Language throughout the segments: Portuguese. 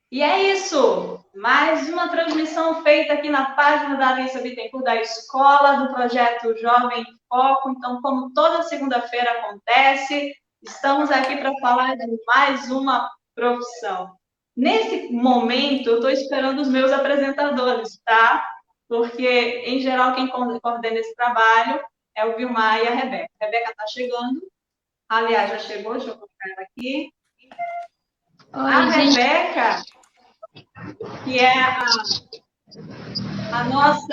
E é isso. Mais uma transmissão feita aqui na página da Alissa Bittencourt da escola, do projeto Jovem em Foco. Então, como toda segunda-feira acontece, estamos aqui para falar de mais uma profissão. Nesse momento, eu estou esperando os meus apresentadores, tá? Porque, em geral, quem coordena esse trabalho é o Vilmar e a Rebeca. A Rebeca está chegando. Aliás, já chegou, deixa eu colocar ela aqui. A Oi, gente. Rebeca, que é a nossa,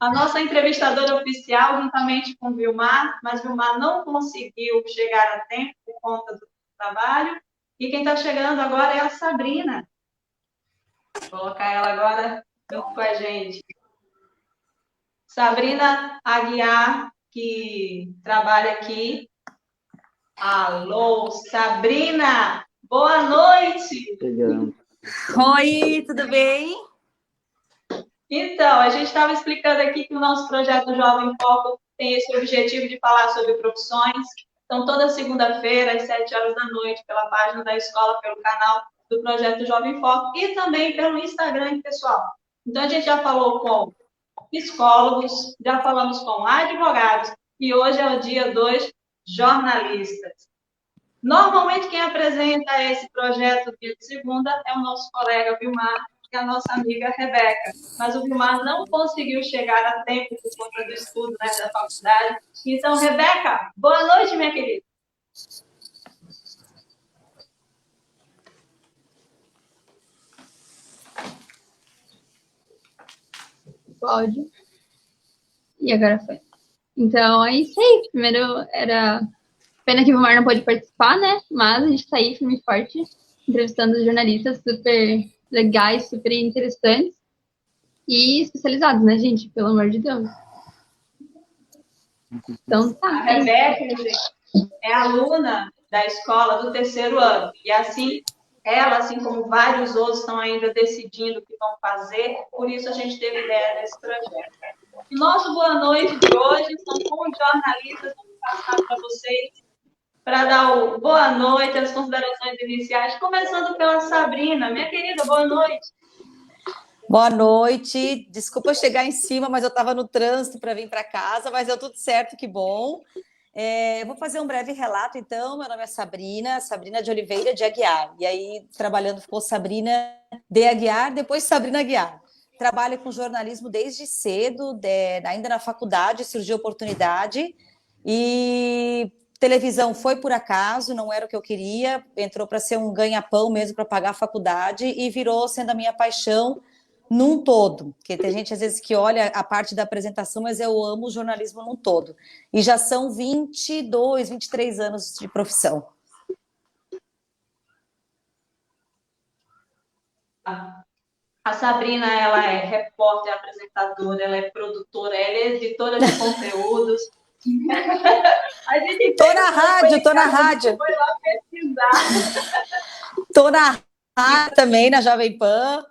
a nossa entrevistadora oficial, juntamente com o Vilmar, mas Vilmar não conseguiu chegar a tempo por conta do trabalho. E quem está chegando agora é a Sabrina. Vou colocar ela agora junto com a gente. Sabrina Aguiar, que trabalha aqui. Alô, Sabrina! Boa noite! Chegando. Oi, tudo bem? Então, a gente estava explicando aqui que o nosso projeto Jovem Foco tem esse objetivo de falar sobre profissões. Então, toda segunda-feira, às 7 horas da noite, pela página da escola, pelo canal do projeto Jovem Foco e também pelo Instagram, pessoal. Então, a gente já falou com psicólogos, já falamos com advogados e hoje é o dia dos jornalistas. Normalmente, quem apresenta esse projeto dia de segunda é o nosso colega Vilmar e a nossa amiga Rebeca. Mas o Vilmar não conseguiu chegar a tempo por conta do estudo, né, da faculdade. Então, Rebeca, boa noite, minha querida. Pode. E agora foi. Então, é isso aí. Primeiro era... Pena que o Vilmar não pôde participar, né? Mas a gente está aí, firme e forte, entrevistando jornalistas super legais, super interessantes e especializados, né, gente? Pelo amor de Deus. Então, tá. A Rebeca, gente, é aluna da escola do terceiro ano. E assim, ela, assim como vários outros, estão ainda decidindo o que vão fazer. Por isso, a gente teve ideia desse projeto. E nosso boa noite de hoje são com os jornalistas. Vamos passar para vocês para dar o boa noite, as considerações iniciais, começando pela Sabrina. Minha querida, boa noite. Boa noite. Desculpa chegar em cima, mas eu estava no trânsito para vir para casa, mas deu tudo certo, que bom. Vou fazer um breve relato, então. Meu nome é Sabrina, Sabrina de Oliveira de Aguiar. E aí, trabalhando, ficou Sabrina de Aguiar, depois Sabrina Aguiar. Trabalho com jornalismo desde cedo, ainda na faculdade surgiu a oportunidade. E televisão foi por acaso, não era o que eu queria, entrou para ser um ganha-pão mesmo para pagar a faculdade e virou sendo a minha paixão num todo, porque tem gente às vezes que olha a parte da apresentação, mas eu amo o jornalismo num todo. E já são 22, 23 anos de profissão. A Sabrina, ela é repórter, apresentadora, ela é produtora, ela é editora de conteúdos. A gente tô na rádio. Foi lá pesquisar. Tô na rádio também, na Jovem Pan.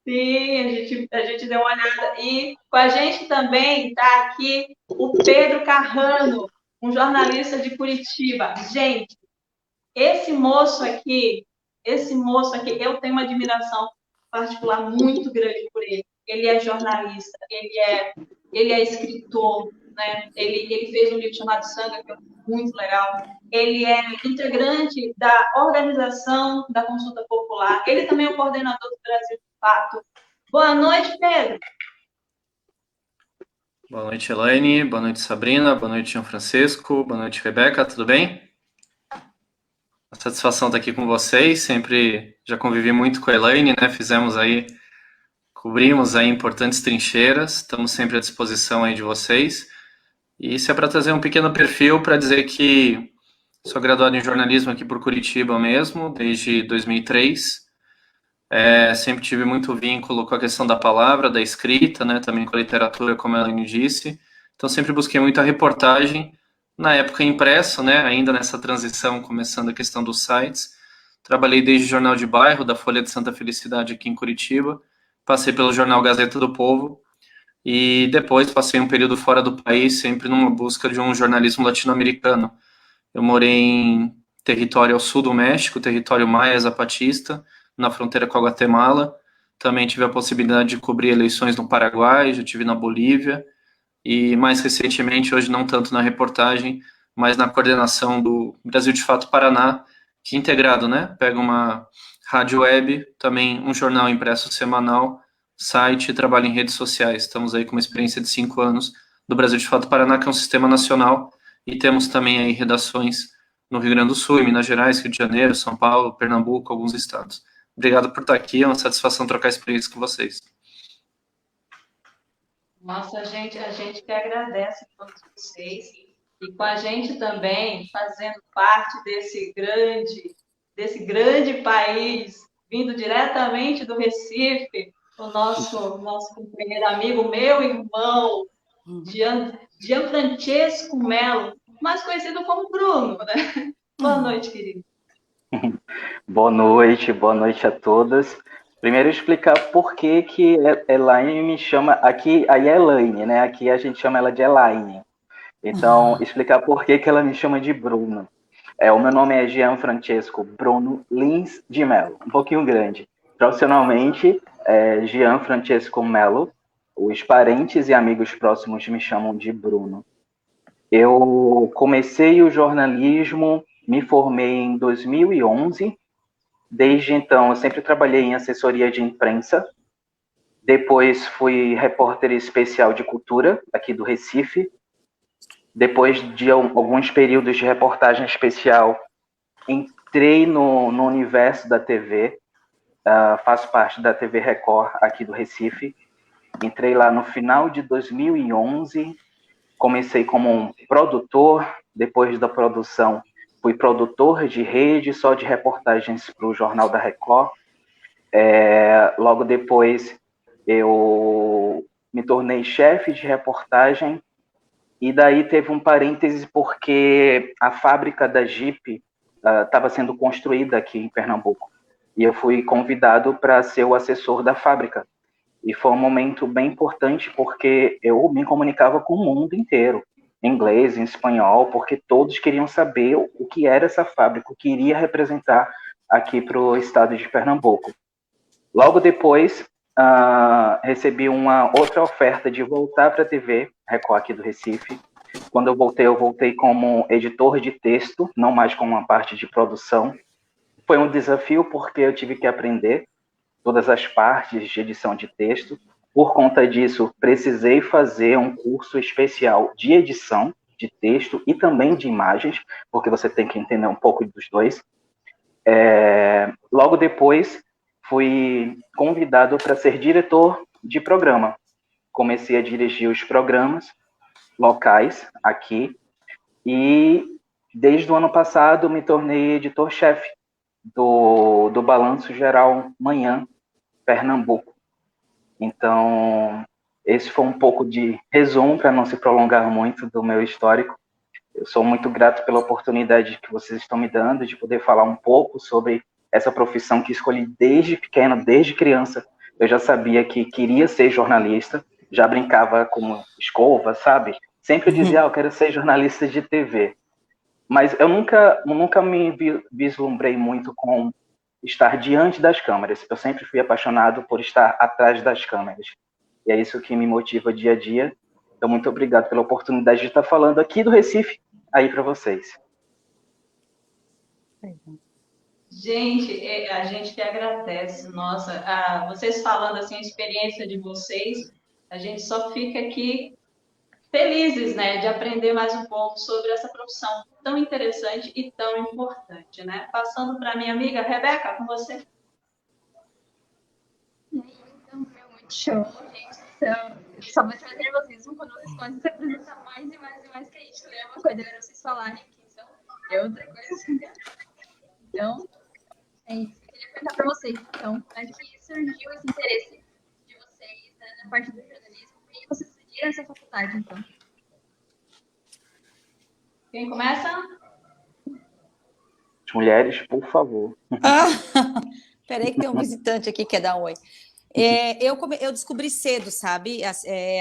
Sim, a gente deu uma olhada. E com a gente também está aqui o Pedro Carrano, um jornalista de Curitiba. Gente, esse moço aqui, eu tenho uma admiração particular muito grande por ele. Ele é jornalista, ele é escritor, né? Ele fez um livro chamado Sanga, que é muito legal. Ele é integrante da organização da Consulta Popular. Ele também é o coordenador do Brasil de Fato. Boa noite, Pedro. Boa noite, Elaine. Boa noite, Sabrina. Boa noite, João Francisco. Boa noite, Rebeca. Tudo bem? A satisfação estar aqui com vocês. Sempre já convivi muito com a Elaine, né? Cobrimos aí importantes trincheiras. Estamos sempre à disposição aí de vocês. E isso é para trazer um pequeno perfil para dizer que sou graduado em jornalismo aqui por Curitiba mesmo, desde 2003. Sempre tive muito vínculo com a questão da palavra, da escrita, né, também com a literatura, como a Elaine disse. Então, sempre busquei muita reportagem, na época impresso, né, ainda nessa transição, começando a questão dos sites. Trabalhei desde o Jornal de Bairro, da Folha de Santa Felicidade aqui em Curitiba, passei pelo Jornal Gazeta do Povo, e depois passei um período fora do país, sempre numa busca de um jornalismo latino-americano. Eu morei em território ao sul do México, território maia zapatista, na fronteira com a Guatemala. Também tive a possibilidade de cobrir eleições no Paraguai, já tive na Bolívia, e mais recentemente, hoje não tanto na reportagem, mas na coordenação do Brasil de Fato Paraná, que é integrado, né? Pega uma rádio web, também um jornal impresso semanal, site e trabalho em redes sociais. Estamos aí com uma experiência de 5 anos do Brasil de Fato Paraná, que é um sistema nacional, e temos também aí redações no Rio Grande do Sul, em Minas Gerais, Rio de Janeiro, São Paulo, Pernambuco, alguns estados. Obrigado por estar aqui, é uma satisfação trocar experiência com vocês. Nossa, a gente que agradece a todos vocês e com a gente também fazendo parte desse grande país, vindo diretamente do Recife, o nosso companheiro amigo, meu irmão, Gianfrancesco Melo, mais conhecido como Bruno, né? Boa noite, querido. Boa noite a todas. Primeiro explicar por que Elaine me chama, aqui aí é Elaine, né? Aqui a gente chama ela de Elaine. Então, explicar por que ela me chama de Bruno. O meu nome é Gianfrancesco Bruno Lins de Mello, um pouquinho grande. Profissionalmente, Gianfrancesco Melo. Os parentes e amigos próximos me chamam de Bruno. Eu comecei o jornalismo, me formei em 2011. Desde então, eu sempre trabalhei em assessoria de imprensa. Depois, fui repórter especial de cultura, aqui do Recife. Depois de alguns períodos de reportagem especial, entrei no universo da TV. Faço parte da TV Record, aqui do Recife. Entrei lá no final de 2011. Comecei como um produtor. Depois da produção, fui produtor de rede, só de reportagens para o Jornal da Record. Logo depois, eu me tornei chefe de reportagem, e daí teve um parêntese porque a fábrica da Jeep estava sendo construída aqui em Pernambuco, e eu fui convidado para ser o assessor da fábrica. E foi um momento bem importante porque eu me comunicava com o mundo inteiro, em inglês, em espanhol, porque todos queriam saber o que era essa fábrica, o que iria representar aqui para o estado de Pernambuco. Logo depois, recebi uma outra oferta de voltar para a TV Record aqui do Recife. Quando eu voltei como editor de texto, não mais como uma parte de produção. Foi um desafio porque eu tive que aprender todas as partes de edição de texto. Por conta disso, precisei fazer um curso especial de edição de texto e também de imagens, porque você tem que entender um pouco dos dois. Logo depois, fui convidado para ser diretor de programa. Comecei a dirigir os programas locais aqui e, desde o ano passado, me tornei editor-chefe do Balanço Geral Manhã, Pernambuco. Então, esse foi um pouco de resumo, para não se prolongar muito, do meu histórico. Eu sou muito grato pela oportunidade que vocês estão me dando de poder falar um pouco sobre essa profissão que escolhi desde pequeno, desde criança. Eu já sabia que queria ser jornalista, já brincava com escova, sabe? Sempre dizia, eu quero ser jornalista de TV. Mas eu nunca me vislumbrei muito com estar diante das câmeras. Eu sempre fui apaixonado por estar atrás das câmeras. E é isso que me motiva dia a dia. Então, muito obrigado pela oportunidade de estar falando aqui do Recife, aí para vocês. Gente, a gente que agradece. Nossa, vocês falando assim, a experiência de vocês, a gente só fica aqui felizes, né, de aprender mais um pouco sobre essa profissão tão interessante e tão importante, né? Passando para minha amiga Rebeca, com você. Então, foi muito show, gente. Então, só vai ser nervosismo quando vocês começam a se apresentar mais e mais e mais, que a gente lê uma coisa, agora vocês falarem que então, é outra coisa. Então, é isso. Eu queria perguntar para vocês, então, como é que surgiu esse interesse de vocês, né, na parte do jornalismo, e vocês decidiram essa faculdade, então? Quem começa? As mulheres, por favor. Peraí que tem um visitante aqui que quer dar um oi. Eu descobri cedo, sabe?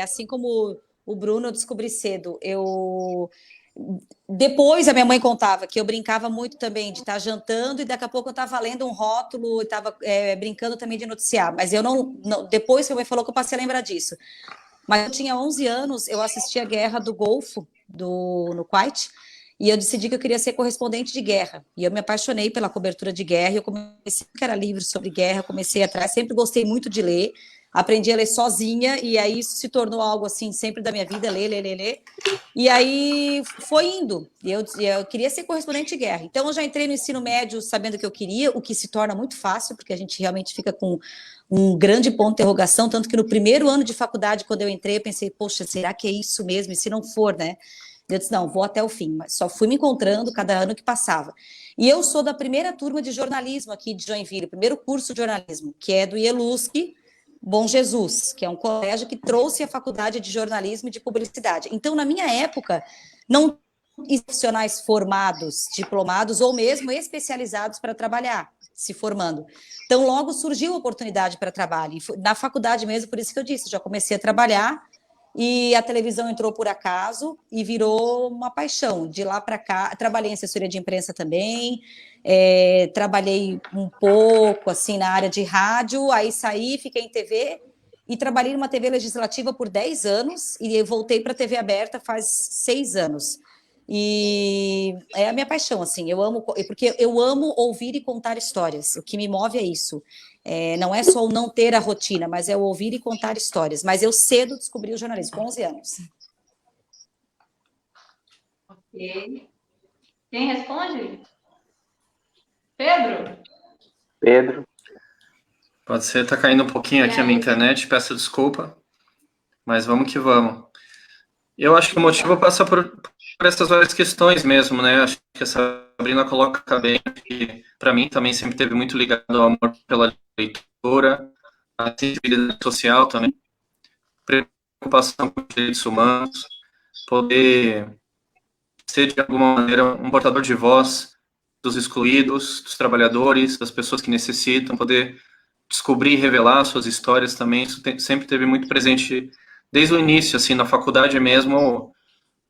Assim como o Bruno, eu descobri cedo. Eu Depois a minha mãe contava que eu brincava muito também de estar jantando e daqui a pouco eu estava lendo um rótulo e estava brincando também de noticiar. Mas eu depois que a mãe falou que eu passei a lembrar disso. Mas eu tinha 11 anos, eu assisti a Guerra do Golfo no Kuwait e eu decidi que eu queria ser correspondente de guerra. E eu me apaixonei pela cobertura de guerra. Eu comecei a era livro sobre guerra, comecei atrás, sempre gostei muito de ler. Aprendi a ler sozinha e aí isso se tornou algo assim sempre da minha vida, ler. E aí foi indo. Eu queria ser correspondente de guerra. Então eu já entrei no ensino médio sabendo o que eu queria, o que se torna muito fácil, porque a gente realmente fica com um grande ponto de interrogação, tanto que no primeiro ano de faculdade, quando eu entrei, eu pensei, poxa, será que é isso mesmo? E se não for, né? Eu disse, não, vou até o fim, mas só fui me encontrando cada ano que passava. E eu sou da primeira turma de jornalismo aqui de Joinville, primeiro curso de jornalismo, que é do IELUSC, Bom Jesus, que é um colégio que trouxe a faculdade de jornalismo e de publicidade. Então, na minha época, não profissionais formados, diplomados ou mesmo especializados para trabalhar, se formando. Então, logo surgiu a oportunidade para trabalho. Na faculdade mesmo, por isso que eu disse, já comecei a trabalhar e a televisão entrou por acaso e virou uma paixão. De lá para cá, trabalhei em assessoria de imprensa também, trabalhei um pouco assim na área de rádio, aí saí, fiquei em TV e trabalhei numa TV legislativa por 10 anos e voltei para a TV aberta faz 6 anos. E é a minha paixão, assim, porque eu amo ouvir e contar histórias, o que me move é isso. Não é só o não ter a rotina, mas é o ouvir e contar histórias. Mas eu cedo descobri o jornalismo, com 11 anos. Ok. Quem responde? Pedro? Pedro. Pode ser, tá caindo um pouquinho aqui a minha internet, peço desculpa, mas vamos que vamos. Eu acho que o motivo passa por essas várias questões mesmo, né? Acho que a Sabrina coloca bem, que para mim também sempre teve muito ligado ao amor pela leitura, a sensibilidade social também, preocupação com os direitos humanos, poder ser de alguma maneira um portador de voz dos excluídos, dos trabalhadores, das pessoas que necessitam, poder descobrir e revelar suas histórias também, isso sempre teve muito presente desde o início, assim, na faculdade mesmo.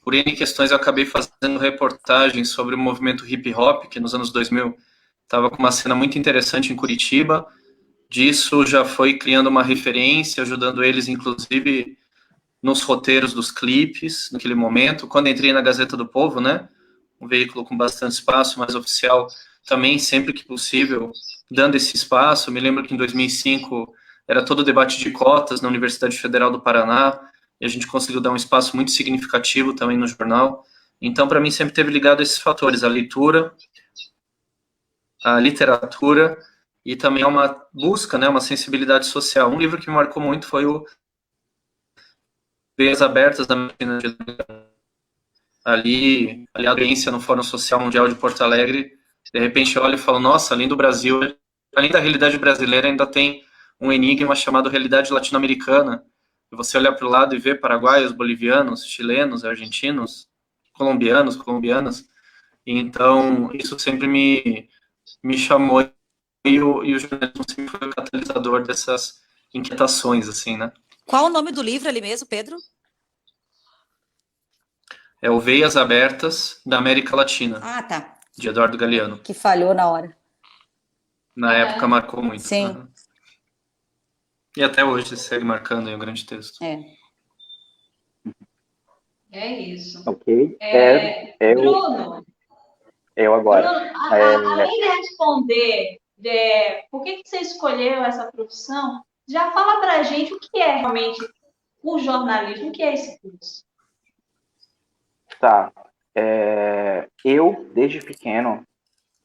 Por N questões eu acabei fazendo reportagens sobre o movimento hip hop, que nos anos 2000 estava com uma cena muito interessante em Curitiba. Disso já foi criando uma referência, ajudando eles, inclusive, nos roteiros dos clipes, naquele momento. Quando entrei na Gazeta do Povo, né, um veículo com bastante espaço, mais oficial, também, sempre que possível, dando esse espaço. Me lembro que em 2005 era todo o debate de cotas na Universidade Federal do Paraná, e a gente conseguiu dar um espaço muito significativo também no jornal. Então, para mim, sempre teve ligado a esses fatores, a leitura, a literatura, e também uma busca, né, uma sensibilidade social. Um livro que me marcou muito foi o Veias Abertas da Medicina de ali, a audiência no Fórum Social Mundial de Porto Alegre, de repente eu olho e falo, nossa, além do Brasil, além da realidade brasileira, ainda tem um enigma chamado realidade latino-americana. E você olhar para o lado e ver paraguaios, bolivianos, chilenos, argentinos, colombianas. E então, isso sempre me chamou e o jornalismo sempre foi o catalisador dessas inquietações, assim, né? Qual o nome do livro ali mesmo, Pedro? É o Veias Abertas da América Latina. Ah, tá. De Eduardo Galeano. Que falhou na hora. Na época marcou muito. Sim. Uhum. E até hoje segue marcando aí um grande texto. É isso. Ok. Bruno. Eu agora. Bruno, além de responder por que você escolheu essa profissão, já fala para a gente o que é realmente o jornalismo, o que é esse curso. Tá. Eu, desde pequeno,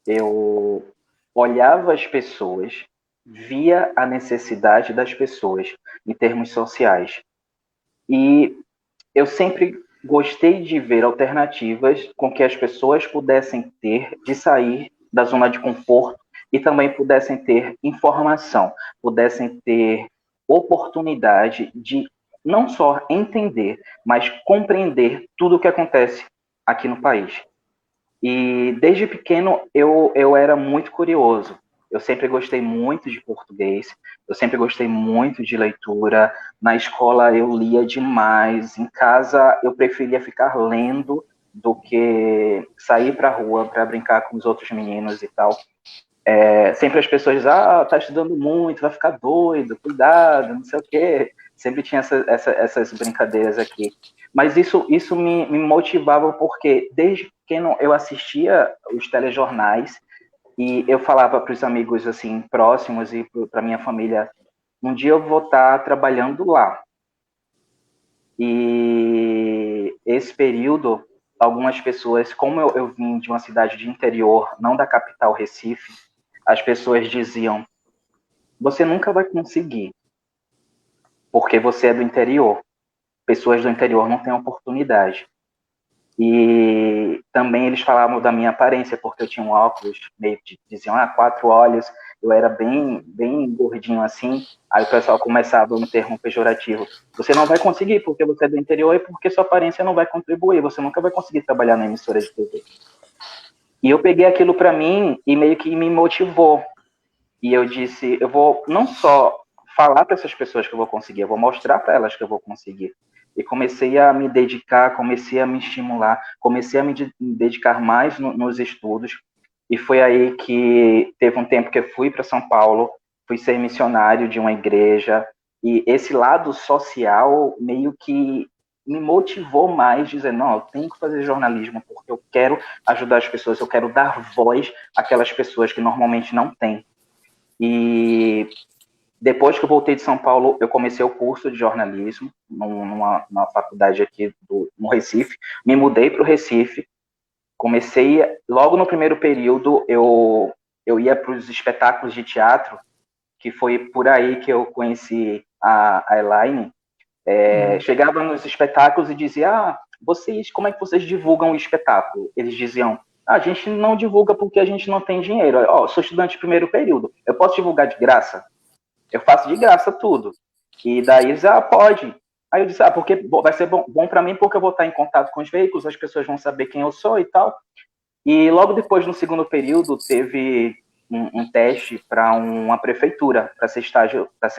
eu olhava as pessoas, via a necessidade das pessoas em termos sociais. E eu sempre gostei de ver alternativas com que as pessoas pudessem ter de sair da zona de conforto e também pudessem ter informação, pudessem ter oportunidade de não só entender, mas compreender tudo o que acontece aqui no país. E desde pequeno eu era muito curioso. Eu sempre gostei muito de português, eu sempre gostei muito de leitura. Na escola eu lia demais, em casa eu preferia ficar lendo do que sair para a rua para brincar com os outros meninos e tal. Sempre as pessoas dizem, tá estudando muito, vai ficar doido, cuidado, não sei o quê. Sempre tinha essas brincadeiras aqui. Mas isso me motivava porque desde pequeno eu assistia os telejornais e eu falava para os amigos assim próximos e para minha família, um dia eu vou estar trabalhando lá. E esse período, algumas pessoas, como eu vim de uma cidade de interior, não da capital Recife, as pessoas diziam, você nunca vai conseguir, porque você é do interior. Pessoas do interior não têm oportunidade. E também eles falavam da minha aparência, porque eu tinha um óculos, meio que diziam, 4 olhos, eu era bem gordinho assim, aí o pessoal começava um termo pejorativo. Você não vai conseguir, porque você é do interior e porque sua aparência não vai contribuir, você nunca vai conseguir trabalhar na emissora de TV. E eu peguei aquilo para mim e meio que me motivou. E eu disse, eu vou não só falar para essas pessoas que eu vou conseguir, eu vou mostrar para elas que eu vou conseguir. E comecei a me dedicar, comecei a me estimular, comecei a me dedicar mais nos estudos. E foi aí que teve um tempo que eu fui para São Paulo, fui ser missionário de uma igreja. E esse lado social meio que me motivou mais, dizendo, não, eu tenho que fazer jornalismo porque eu quero ajudar as pessoas, eu quero dar voz àquelas pessoas que normalmente não têm. E depois que eu voltei de São Paulo, eu comecei o curso de jornalismo numa faculdade aqui no Recife. Me mudei para o Recife. Comecei, logo no primeiro período, eu ia para os espetáculos de teatro, que foi por aí que eu conheci a Elaine. Chegava nos espetáculos e dizia, vocês, como é que vocês divulgam o espetáculo? Eles diziam, a gente não divulga porque a gente não tem dinheiro. Eu sou estudante de primeiro período, eu posso divulgar de graça? Eu faço de graça tudo. E daí eles, pode. Aí eu disse, porque vai ser bom para mim porque eu vou estar em contato com os veículos, as pessoas vão saber quem eu sou e tal. E logo depois, no segundo período, teve um teste para uma prefeitura, para ser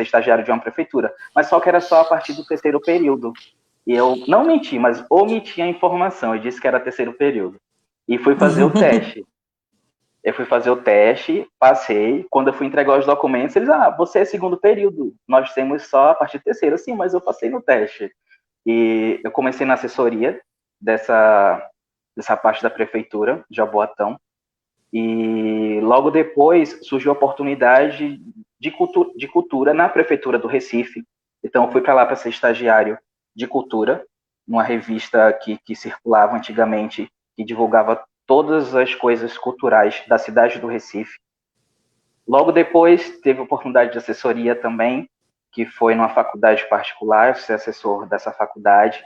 estagiário de uma prefeitura. Mas só que era só a partir do terceiro período. E eu não menti, mas omiti a informação. Eu disse que era terceiro período. E fui fazer o teste. Eu fui fazer o teste, passei. Quando eu fui entregar os documentos, eles, você é segundo período. Nós temos só a partir do terceiro. Sim, mas eu passei no teste. E eu comecei na assessoria dessa parte da prefeitura, de Jaboatão. E logo depois surgiu a oportunidade de cultura na prefeitura do Recife. Então eu fui para lá para ser estagiário de cultura, numa revista que circulava antigamente, que divulgava todas as coisas culturais da cidade do Recife. Logo depois teve a oportunidade de assessoria também, que foi numa faculdade particular, ser assessor dessa faculdade.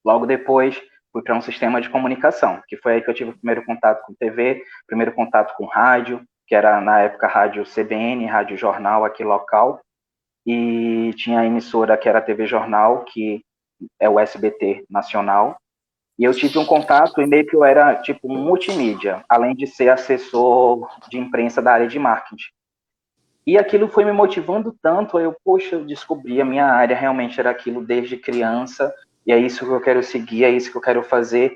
Logo depois fui para um sistema de comunicação, que foi aí que eu tive o primeiro contato com TV, primeiro contato com rádio, que era na época rádio CBN, rádio jornal aqui local, e tinha a emissora que era a TV Jornal, que é o SBT nacional, e eu tive um contato e meio que eu era tipo um multimídia, além de ser assessor de imprensa da área de marketing. E aquilo foi me motivando tanto, eu descobri a minha área realmente era aquilo desde criança, e é isso que eu quero seguir, é isso que eu quero fazer.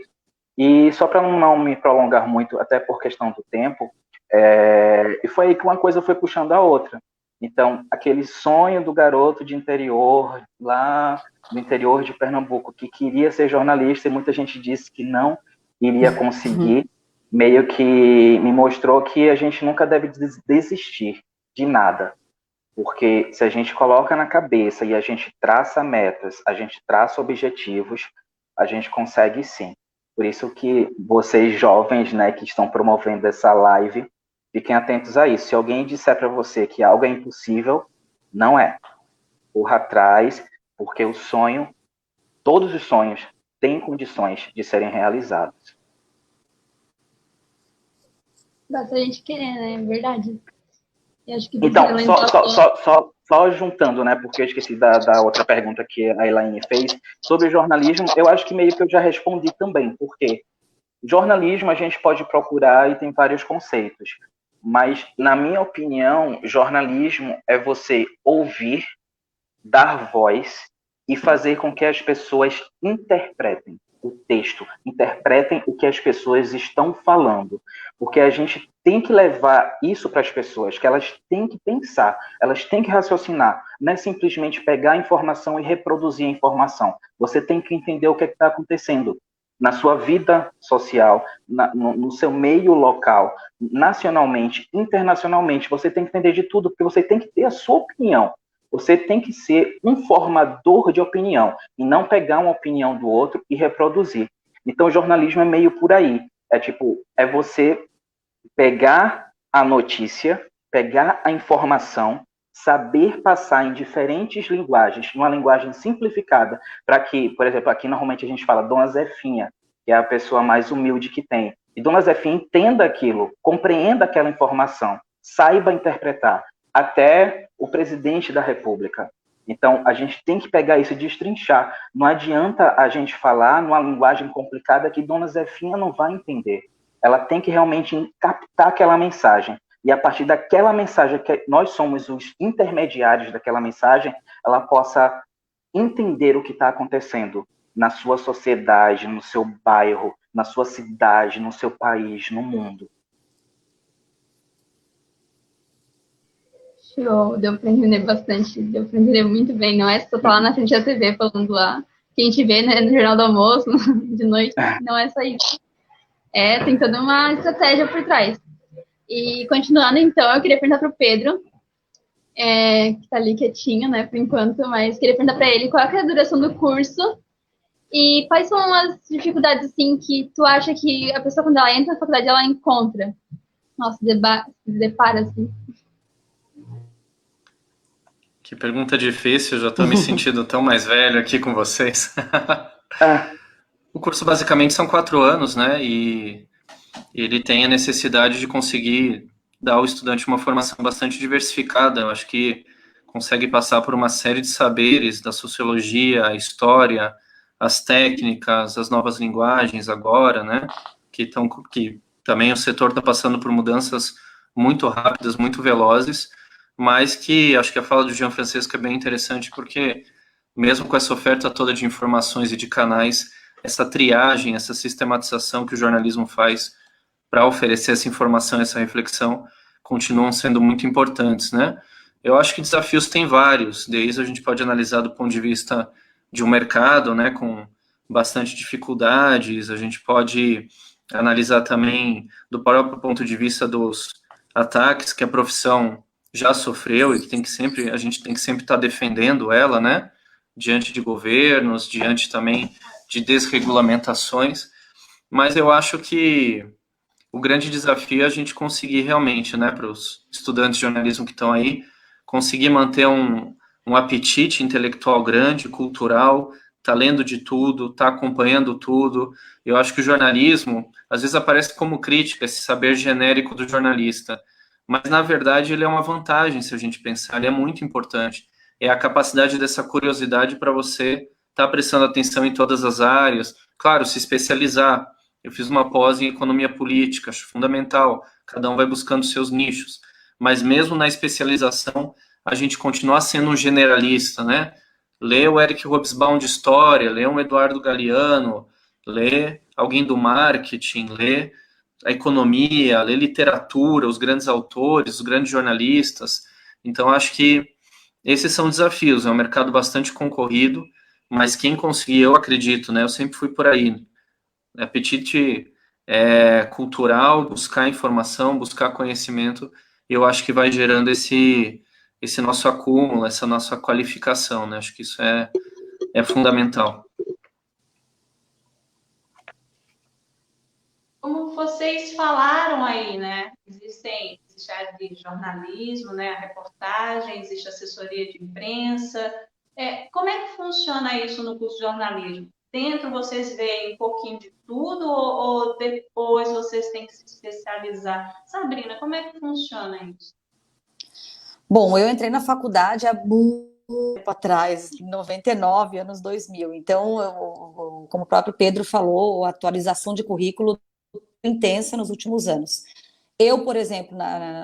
E só para não me prolongar muito, até por questão do tempo, e foi aí que uma coisa foi puxando a outra. Então, aquele sonho do garoto de interior, lá do interior de Pernambuco, que queria ser jornalista, e muita gente disse que não iria conseguir, meio que me mostrou que a gente nunca deve desistir de nada. Porque se a gente coloca na cabeça e a gente traça metas, a gente traça objetivos, a gente consegue sim. Por isso que vocês jovens, né, que estão promovendo essa live, fiquem atentos a isso. Se alguém disser para você que algo é impossível, não é. Corra atrás, porque o sonho, todos os sonhos, têm condições de serem realizados. Basta a gente querer, né? É verdade. Eu acho que então, só juntando, né, porque eu esqueci da outra pergunta que a Elaine fez, sobre jornalismo, eu acho que meio que eu já respondi também, porque jornalismo a gente pode procurar e tem vários conceitos, mas, na minha opinião, jornalismo é você ouvir, dar voz e fazer com que as pessoas interpretem. o texto, interpretem o que as pessoas estão falando, porque a gente tem que levar isso para as pessoas, que elas têm que pensar, elas têm que raciocinar, não é simplesmente pegar a informação e reproduzir a informação. Você tem que entender o que está acontecendo na sua vida social, no seu meio local, nacionalmente, internacionalmente. Você tem que entender de tudo, porque você tem que ter a sua opinião. Você tem que ser um formador de opinião e não pegar uma opinião do outro e reproduzir. Então, o jornalismo é meio por aí. É você pegar a notícia, pegar a informação, saber passar em diferentes linguagens, numa linguagem simplificada, para que, por exemplo, aqui normalmente a gente fala Dona Zefinha, que é a pessoa mais humilde que tem. E Dona Zefinha entenda aquilo, compreenda aquela informação, saiba interpretar, até o presidente da República. Então, a gente tem que pegar isso e destrinchar. Não adianta a gente falar numa linguagem complicada que Dona Zefinha não vai entender. Ela tem que realmente captar aquela mensagem. E a partir daquela mensagem, que nós somos os intermediários daquela mensagem, ela possa entender o que está acontecendo na sua sociedade, no seu bairro, na sua cidade, no seu país, no mundo. Show, deu para entender bastante, deu para entender muito bem. Não é só estar lá na frente da TV falando lá, que a gente vê, né, no Jornal do Almoço, de noite, não é só isso. Tem toda uma estratégia por trás. E continuando, então, eu queria perguntar para o Pedro, que está ali quietinho, né, por enquanto, mas queria perguntar para ele qual é a duração do curso e quais são as dificuldades, assim, que tu acha que a pessoa, quando ela entra na faculdade, ela encontra? Nossa, se depara, assim. Que pergunta difícil, já estou me sentindo tão mais velho aqui com vocês. O curso basicamente são 4 anos, né? E ele tem a necessidade de conseguir dar ao estudante uma formação bastante diversificada. Eu acho que consegue passar por uma série de saberes da sociologia, a história, as técnicas, as novas linguagens agora, né? Que também o setor está passando por mudanças muito rápidas, muito velozes, mas que acho que a fala do Jean Francesco é bem interessante, porque mesmo com essa oferta toda de informações e de canais, essa triagem, essa sistematização que o jornalismo faz para oferecer essa informação, essa reflexão, continuam sendo muito importantes, né? Eu acho que desafios tem vários, desde a gente pode analisar do ponto de vista de um mercado, né, com bastante dificuldades, a gente pode analisar também do próprio ponto de vista dos ataques que a profissão já sofreu e que a gente tem que sempre estar defendendo ela, né, diante de governos, diante também de desregulamentações, mas eu acho que o grande desafio é a gente conseguir realmente, né, para os estudantes de jornalismo que estão aí, conseguir manter um apetite intelectual grande, cultural, tá lendo de tudo, tá acompanhando tudo. Eu acho que o jornalismo, às vezes aparece como crítica, esse saber genérico do jornalista, mas na verdade ele é uma vantagem, se a gente pensar, ele é muito importante. É a capacidade dessa curiosidade para você estar prestando atenção em todas as áreas, claro, se especializar. Eu fiz uma pós em economia política, acho fundamental, cada um vai buscando seus nichos, mas mesmo na especialização, a gente continua sendo um generalista, né? Lê o Eric Hobsbawm de História, lê um Eduardo Galeano, lê alguém do marketing, lê a economia, lê literatura, os grandes autores, os grandes jornalistas. Então, acho que esses são desafios, é um mercado bastante concorrido, mas quem conseguir, eu acredito, né? Eu sempre fui por aí, apetite cultural, buscar informação, buscar conhecimento, eu acho que vai gerando esse nosso acúmulo, essa nossa qualificação, né? Acho que isso é fundamental. Como vocês falaram aí, né? Existe a área de jornalismo, né? A reportagem, existe assessoria de imprensa. Como é que funciona isso no curso de jornalismo? Dentro vocês veem um pouquinho de tudo ou depois vocês têm que se especializar? Sabrina, como é que funciona isso? Bom, eu entrei na faculdade há muito tempo atrás, em 99, anos 2000. Então, como o próprio Pedro falou, a atualização de currículo intensa nos últimos anos. Eu, por exemplo,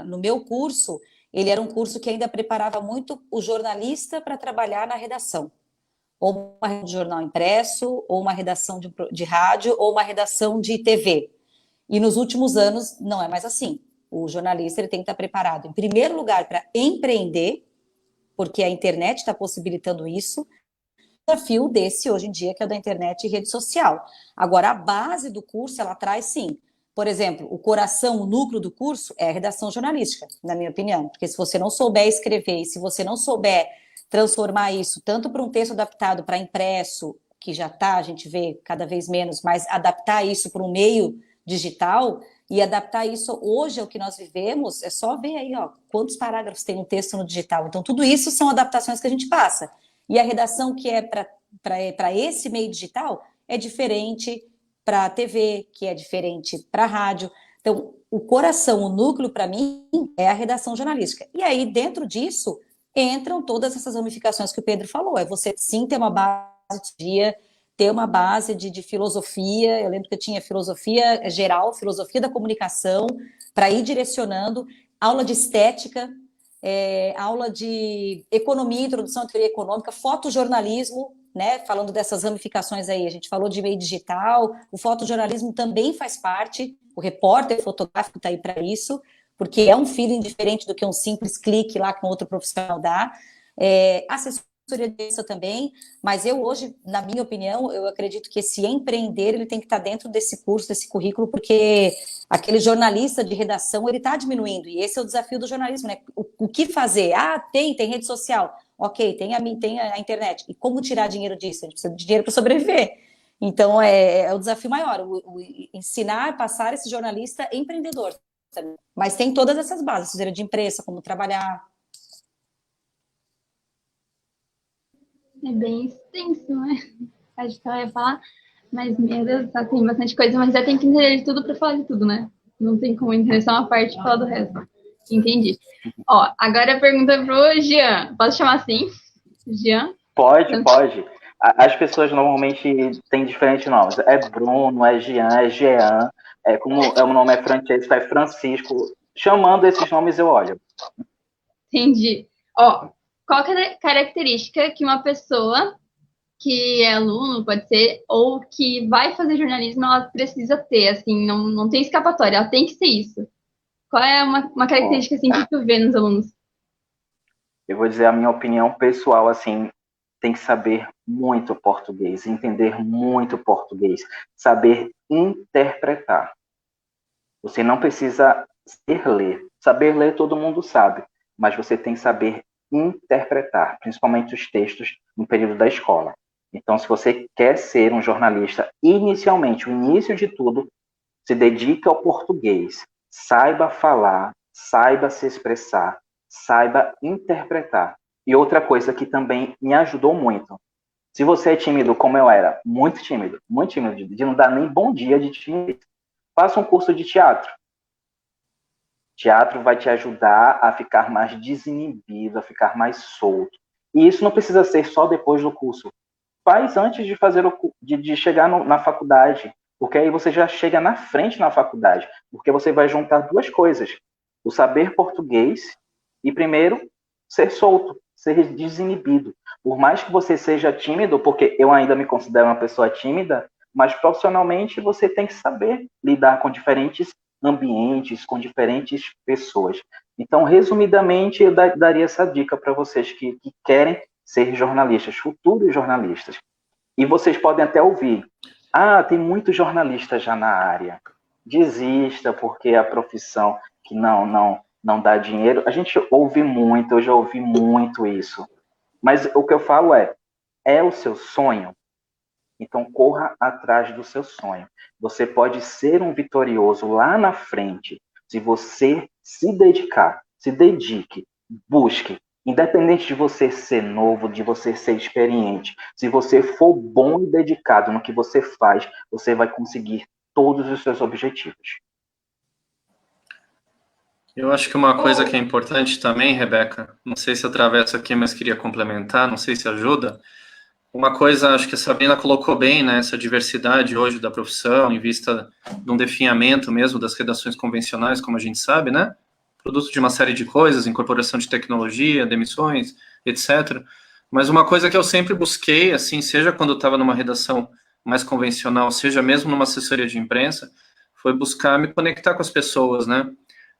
no meu curso, ele era um curso que ainda preparava muito o jornalista para trabalhar na redação. ou uma redação de jornal impresso, ou uma redação de rádio, ou uma redação de TV. E nos últimos anos não é mais assim. O jornalista ele tem que estar preparado, em primeiro lugar, para empreender, porque a internet está possibilitando isso. Desafio desse hoje em dia, que é o da internet e rede social. Agora, a base do curso, ela traz, sim, por exemplo, o coração, o núcleo do curso é a redação jornalística, na minha opinião, porque se você não souber escrever, e se você não souber transformar isso tanto para um texto adaptado para impresso, que já está, a gente vê cada vez menos, mas adaptar isso para um meio digital e adaptar isso hoje ao que nós vivemos, é só ver aí, ó, quantos parágrafos tem um texto no digital. Então, tudo isso são adaptações que a gente passa. E a redação que é para esse meio digital é diferente para a TV, que é diferente para a rádio. Então, o coração, o núcleo, para mim, é a redação jornalística. E aí, dentro disso, entram todas essas ramificações que o Pedro falou. É você, sim, ter uma base de dia, ter uma base de filosofia. Eu lembro que eu tinha filosofia geral, filosofia da comunicação, para ir direcionando, aula de estética, aula de economia, introdução à teoria econômica, fotojornalismo, né, falando dessas ramificações aí, a gente falou de meio digital, o fotojornalismo também faz parte, o repórter fotográfico está aí para isso, porque é um feeling diferente do que um simples clique lá com outro profissional dá, assessoria de imprensa também, mas eu hoje, na minha opinião, eu acredito que esse empreender, ele tem que estar dentro desse curso, desse currículo, porque aquele jornalista de redação, ele está diminuindo, e esse é o desafio do jornalismo, né? O que fazer? Ah, tem rede social, ok, tem a internet, e como tirar dinheiro disso? A gente precisa de dinheiro para sobreviver. Então, é o desafio maior, o ensinar, passar esse jornalista empreendedor. Mas tem todas essas bases, assessoria de imprensa, como trabalhar. É bem extenso, né? Acho que ela ia falar, mas, meu Deus, tá, tem bastante coisa, mas já tem que entender de tudo para falar de tudo, né? Não tem como entender só uma parte e falar do resto. Entendi. Ó, agora a pergunta pro Jean. Posso chamar assim? Jean? Pode. As pessoas normalmente têm diferentes nomes. É Bruno, é Jean, é Jean. Como o nome é Francesco, é Francisco. Chamando esses nomes, eu olho. Entendi. Ó, qual que é a característica que uma pessoa que é aluno, pode ser, ou que vai fazer jornalismo, ela precisa ter, assim, não tem escapatória, ela tem que ser isso. Qual é uma característica, assim, que tu vê nos alunos? Eu vou dizer a minha opinião pessoal, assim, tem que saber muito português, entender muito português, saber interpretar. Você não precisa ler. Saber ler todo mundo sabe, mas você tem que saber interpretar, principalmente os textos no período da escola. Então, se você quer ser um jornalista, inicialmente, o início de tudo, se dedique ao português. Saiba falar, saiba se expressar, saiba interpretar. E outra coisa que também me ajudou muito. Se você é tímido, como eu era, muito tímido, de não dar nem bom dia de timidez, faça um curso de teatro. Teatro vai te ajudar a ficar mais desinibido, a ficar mais solto. E isso não precisa ser só depois do curso. Faz antes de fazer de chegar na faculdade, porque aí você já chega na frente na faculdade, porque você vai juntar duas coisas: o saber português e, primeiro, ser solto, ser desinibido. Por mais que você seja tímido, porque eu ainda me considero uma pessoa tímida, mas profissionalmente você tem que saber lidar com diferentes ambientes, com diferentes pessoas. Então, resumidamente, eu daria essa dica para vocês que querem ser jornalistas, futuros jornalistas. E vocês podem até ouvir: ah, tem muitos jornalistas já na área. Desista, porque a profissão que não dá dinheiro. A gente ouve muito, eu já ouvi muito isso. Mas o que eu falo é o seu sonho? Então, corra atrás do seu sonho. Você pode ser um vitorioso lá na frente, se você se dedicar, se dedique, busque. Independente de você ser novo, de você ser experiente, se você for bom e dedicado no que você faz, você vai conseguir todos os seus objetivos. Eu acho que uma coisa que é importante também, Rebeca, não sei se atravesso aqui, mas queria complementar, não sei se ajuda. Uma coisa, acho que a Sabrina colocou bem, né, essa diversidade hoje da profissão, em vista de um definhamento mesmo das redações convencionais, como a gente sabe, né? Produto de uma série de coisas, incorporação de tecnologia, demissões, etc. Mas uma coisa que eu sempre busquei, assim, seja quando eu estava numa redação mais convencional, seja mesmo numa assessoria de imprensa, foi buscar me conectar com as pessoas, né?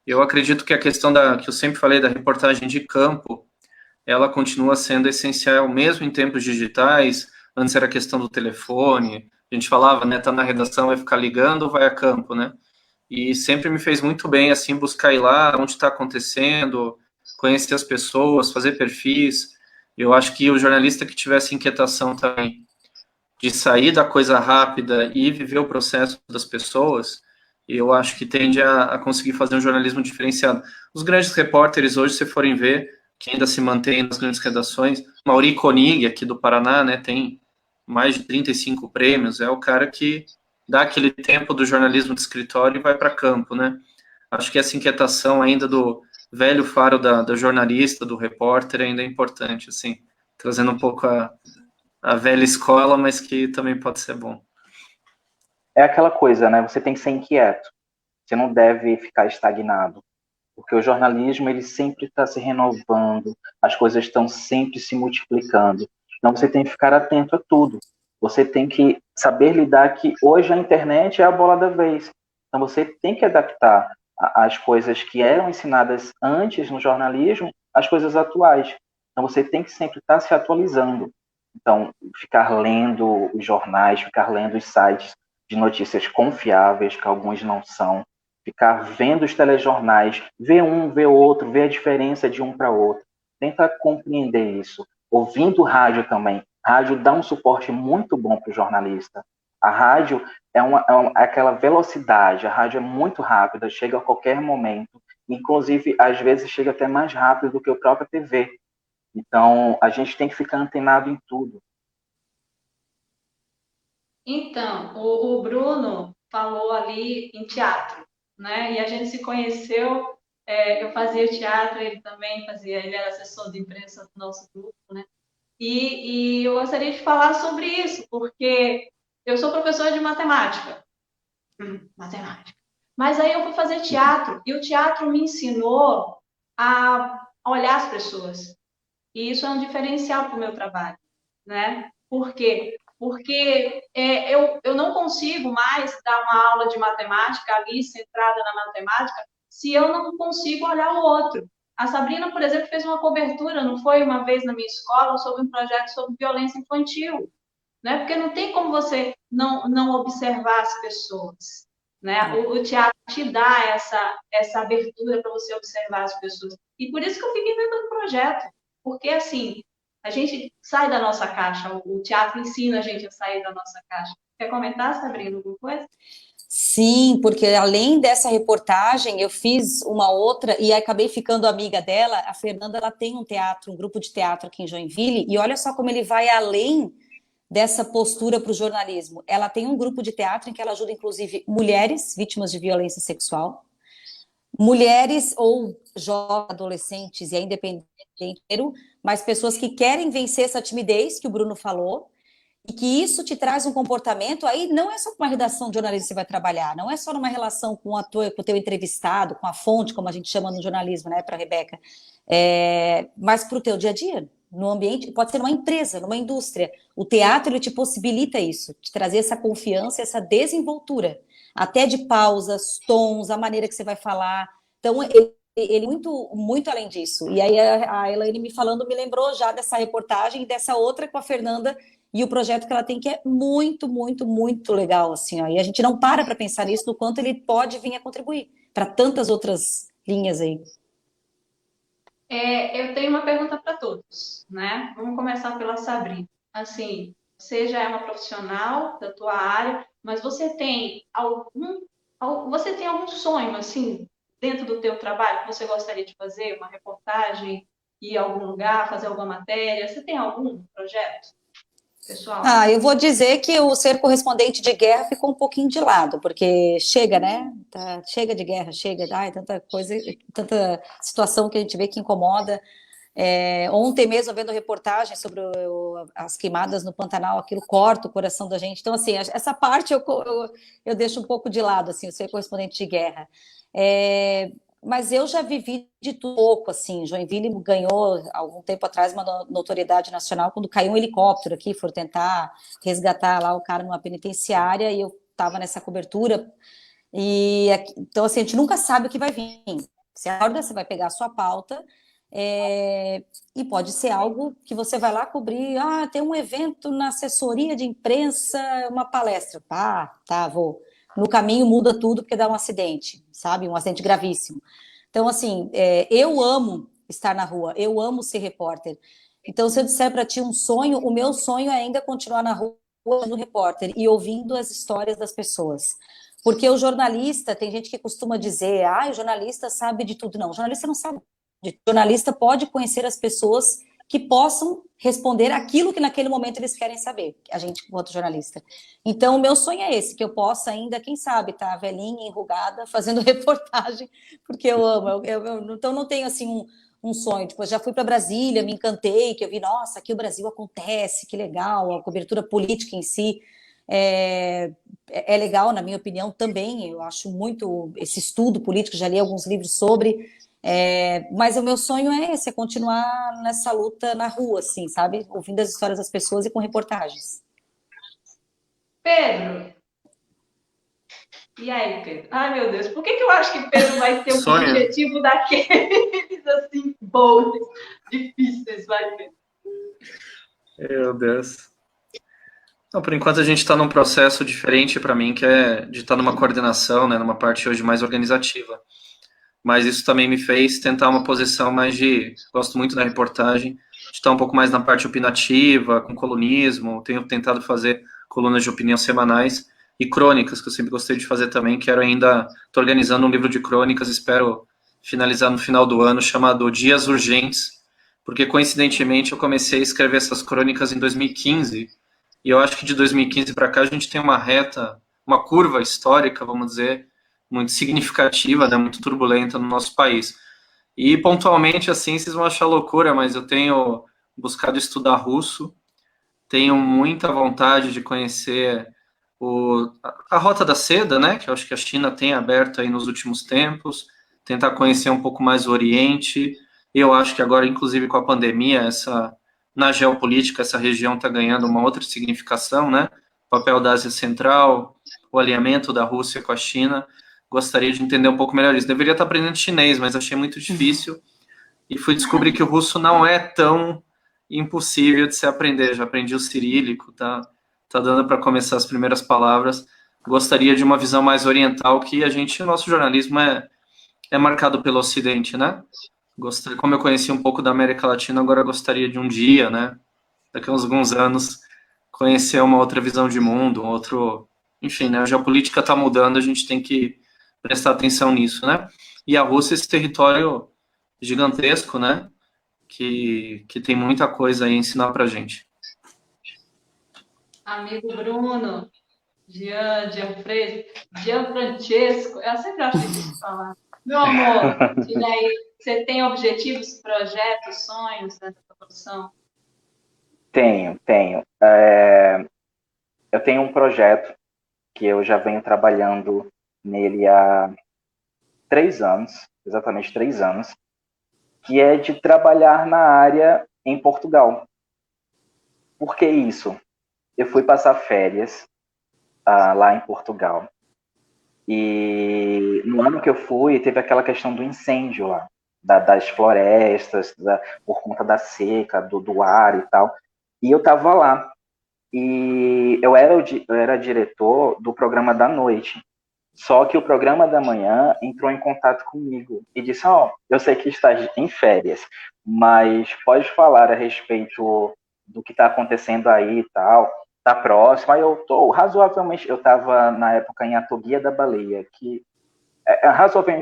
Eu acredito que a questão que eu sempre falei da reportagem de campo, ela continua sendo essencial mesmo em tempos digitais. Antes era a questão do telefone, a gente falava, né, tá na redação, vai ficar ligando ou vai a campo, né? E sempre me fez muito bem, assim, buscar ir lá, onde está acontecendo, conhecer as pessoas, fazer perfis. Eu acho que o jornalista que tivesse inquietação também de sair da coisa rápida e viver o processo das pessoas, eu acho que tende a conseguir fazer um jornalismo diferenciado. Os grandes repórteres hoje, se forem ver, que ainda se mantém nas grandes redações, Mauri Konig, aqui do Paraná, né, tem mais de 35 prêmios, é o cara que dá aquele tempo do jornalismo de escritório e vai para campo, né? Acho que essa inquietação ainda do velho faro da jornalista, do repórter, ainda é importante, assim, trazendo um pouco a velha escola, mas que também pode ser bom. É aquela coisa, né? Você tem que ser inquieto. Você não deve ficar estagnado, porque o jornalismo ele sempre está se renovando, as coisas estão sempre se multiplicando. Então você tem que ficar atento a tudo. Você tem que saber lidar que hoje a internet é a bola da vez. Então você tem que adaptar as coisas que eram ensinadas antes no jornalismo às coisas atuais. Então você tem que sempre estar se atualizando. Então, ficar lendo os jornais, ficar lendo os sites de notícias confiáveis, que alguns não são, ficar vendo os telejornais, ver um, ver outro, ver a diferença de um para outro. Tenta compreender isso. Ouvindo rádio também. Rádio dá um suporte muito bom para o jornalista. A rádio é aquela velocidade, a rádio é muito rápida, chega a qualquer momento, inclusive, às vezes, chega até mais rápido do que a própria TV. Então, a gente tem que ficar antenado em tudo. Então, o Bruno falou ali em teatro, né? E a gente se conheceu, eu fazia teatro, ele também fazia, ele era assessor de imprensa do nosso grupo, né? E eu gostaria de falar sobre isso, porque eu sou professora de matemática. Matemática. Mas aí eu fui fazer teatro, e o teatro me ensinou a olhar as pessoas. E isso é um diferencial para o meu trabalho, né? Por quê? Porque eu não consigo mais dar uma aula de matemática ali, centrada na matemática, se eu não consigo olhar o outro. A Sabrina, por exemplo, fez uma cobertura, não foi uma vez na minha escola, sobre um projeto sobre violência infantil, né? Porque não tem como você não observar as pessoas, né? O teatro te dá essa abertura para você observar as pessoas. E por isso que eu fiquei dentro do projeto, porque assim, a gente sai da nossa caixa, o teatro ensina a gente a sair da nossa caixa. Quer comentar, Sabrina, alguma coisa? Sim, porque além dessa reportagem, eu fiz uma outra e acabei ficando amiga dela. A Fernanda, ela tem um teatro, um grupo de teatro aqui em Joinville, e olha só como ele vai além dessa postura para o jornalismo. Ela tem um grupo de teatro em que ela ajuda, inclusive, mulheres vítimas de violência sexual, mulheres ou jovens, adolescentes e é independente, mas pessoas que querem vencer essa timidez que o Bruno falou, e que isso te traz um comportamento, aí não é só com uma redação de jornalismo que você vai trabalhar, não é só numa relação com o teu entrevistado, com a fonte, como a gente chama no jornalismo, né, para a Rebeca, mas para o teu dia a dia, no ambiente, pode ser numa empresa, numa indústria. O teatro, ele te possibilita isso, te trazer essa confiança, essa desenvoltura, até de pausas, tons, a maneira que você vai falar. Então, ele muito, muito além disso. E aí a Elaine me falando me lembrou já dessa reportagem e dessa outra com a Fernanda e o projeto que ela tem, que é muito, muito, muito legal, assim, ó. E a gente não para pensar nisso, do quanto ele pode vir a contribuir para tantas outras linhas aí. Eu tenho uma pergunta para todos, né? Vamos começar pela Sabrina. Assim, você já é uma profissional da tua área, mas você tem algum sonho, assim, dentro do teu trabalho que você gostaria de fazer? Uma reportagem, ir a algum lugar, fazer alguma matéria? Você tem algum projeto, pessoal? Eu vou dizer que o ser correspondente de guerra ficou um pouquinho de lado, porque chega, né? Chega de guerra, chega, tanta coisa, tanta situação que a gente vê que incomoda. Ontem mesmo, vendo reportagem sobre as queimadas no Pantanal, aquilo corta o coração da gente. Então, assim, essa parte eu deixo um pouco de lado, assim, o ser correspondente de guerra. Mas eu já vivi de tudo pouco, assim. Joinville ganhou, algum tempo atrás, uma notoriedade nacional quando caiu um helicóptero aqui, foram tentar resgatar lá o cara numa penitenciária, e eu estava nessa cobertura. Então, assim, a gente nunca sabe o que vai vir. Você acorda, você vai pegar a sua pauta, e pode ser algo que você vai lá cobrir. Ah, tem um evento na assessoria de imprensa, uma palestra. Tá, vou. No caminho muda tudo porque dá um acidente, sabe? Um acidente gravíssimo. Então, assim, eu amo estar na rua, eu amo ser repórter. Então, se eu disser para ti um sonho, o meu sonho é ainda continuar na rua sendo repórter e ouvindo as histórias das pessoas. Porque o jornalista, tem gente que costuma dizer, o jornalista sabe de tudo. Não, o jornalista não sabe. O jornalista pode conhecer as pessoas que possam responder aquilo que naquele momento eles querem saber, a gente, enquanto jornalista. Então, o meu sonho é esse, que eu possa ainda, quem sabe, tá velhinha, enrugada, fazendo reportagem, porque eu amo. Então, não tenho, assim, um sonho. Tipo, eu já fui para Brasília, me encantei, que eu vi, nossa, aqui o Brasil acontece, que legal, a cobertura política em si é legal, na minha opinião, também. Eu acho muito esse estudo político, já li alguns livros sobre. Mas o meu sonho é esse, é continuar nessa luta na rua, assim, sabe? Ouvindo as histórias das pessoas e com reportagens. Pedro. E aí, Pedro? Ai, meu Deus, por que eu acho que Pedro vai ter um Sonho. objetivo daqueles, assim, bons, difíceis, vai, Pedro? Meu Deus. Não, por enquanto a gente está num processo diferente para mim, que é de estar numa coordenação, né, numa parte hoje mais organizativa. Mas isso também me fez tentar uma posição mais gosto muito da reportagem, de estar um pouco mais na parte opinativa, com colunismo, tenho tentado fazer colunas de opinião semanais e crônicas, que eu sempre gostei de fazer também, quero ainda, estou organizando um livro de crônicas, espero finalizar no final do ano, chamado Dias Urgentes, porque coincidentemente eu comecei a escrever essas crônicas em 2015, e eu acho que de 2015 para cá a gente tem uma curva histórica, vamos dizer, muito significativa, né, muito turbulenta no nosso país. E pontualmente, assim, vocês vão achar loucura, mas eu tenho buscado estudar russo, tenho muita vontade de conhecer a Rota da Seda, né, que eu acho que a China tem aberto aí nos últimos tempos, tentar conhecer um pouco mais o Oriente. Eu acho que agora, inclusive com a pandemia, na geopolítica, essa região está ganhando uma outra significação, né, o papel da Ásia Central, o alinhamento da Rússia com a China. Gostaria de entender um pouco melhor isso. Deveria estar aprendendo chinês, mas achei muito difícil. E fui descobrir que o russo não é tão impossível de se aprender. Já aprendi o cirílico, tá dando para começar as primeiras palavras. Gostaria de uma visão mais oriental, que o nosso jornalismo é marcado pelo Ocidente, né? Como eu conheci um pouco da América Latina, agora gostaria de um dia, né? Daqui a alguns anos, conhecer uma outra visão de mundo, enfim, né? A geopolítica está mudando, a gente tem que prestar atenção nisso, né? E a Rússia, esse território gigantesco, né? Que tem muita coisa aí a ensinar pra gente. Amigo Bruno, Gianfrancesco, eu sempre acho difícil falar. Meu amor, e aí, você tem objetivos, projetos, sonhos nessa produção? Tenho. Eu tenho um projeto que eu já venho trabalhando nele há 3 anos, exatamente 3 anos, que é de trabalhar na área em Portugal. Por que isso? Eu fui passar férias lá em Portugal. E no ano que eu fui, teve aquela questão do incêndio lá, das florestas, por conta da seca, do ar e tal. E eu estava lá. E eu era diretor do programa da noite. Só que o programa da manhã entrou em contato comigo e disse: eu sei que está em férias, mas pode falar a respeito do que está acontecendo aí e tal, tá próximo. Aí eu estou razoavelmente, eu estava na época em Atoguia da Baleia, que é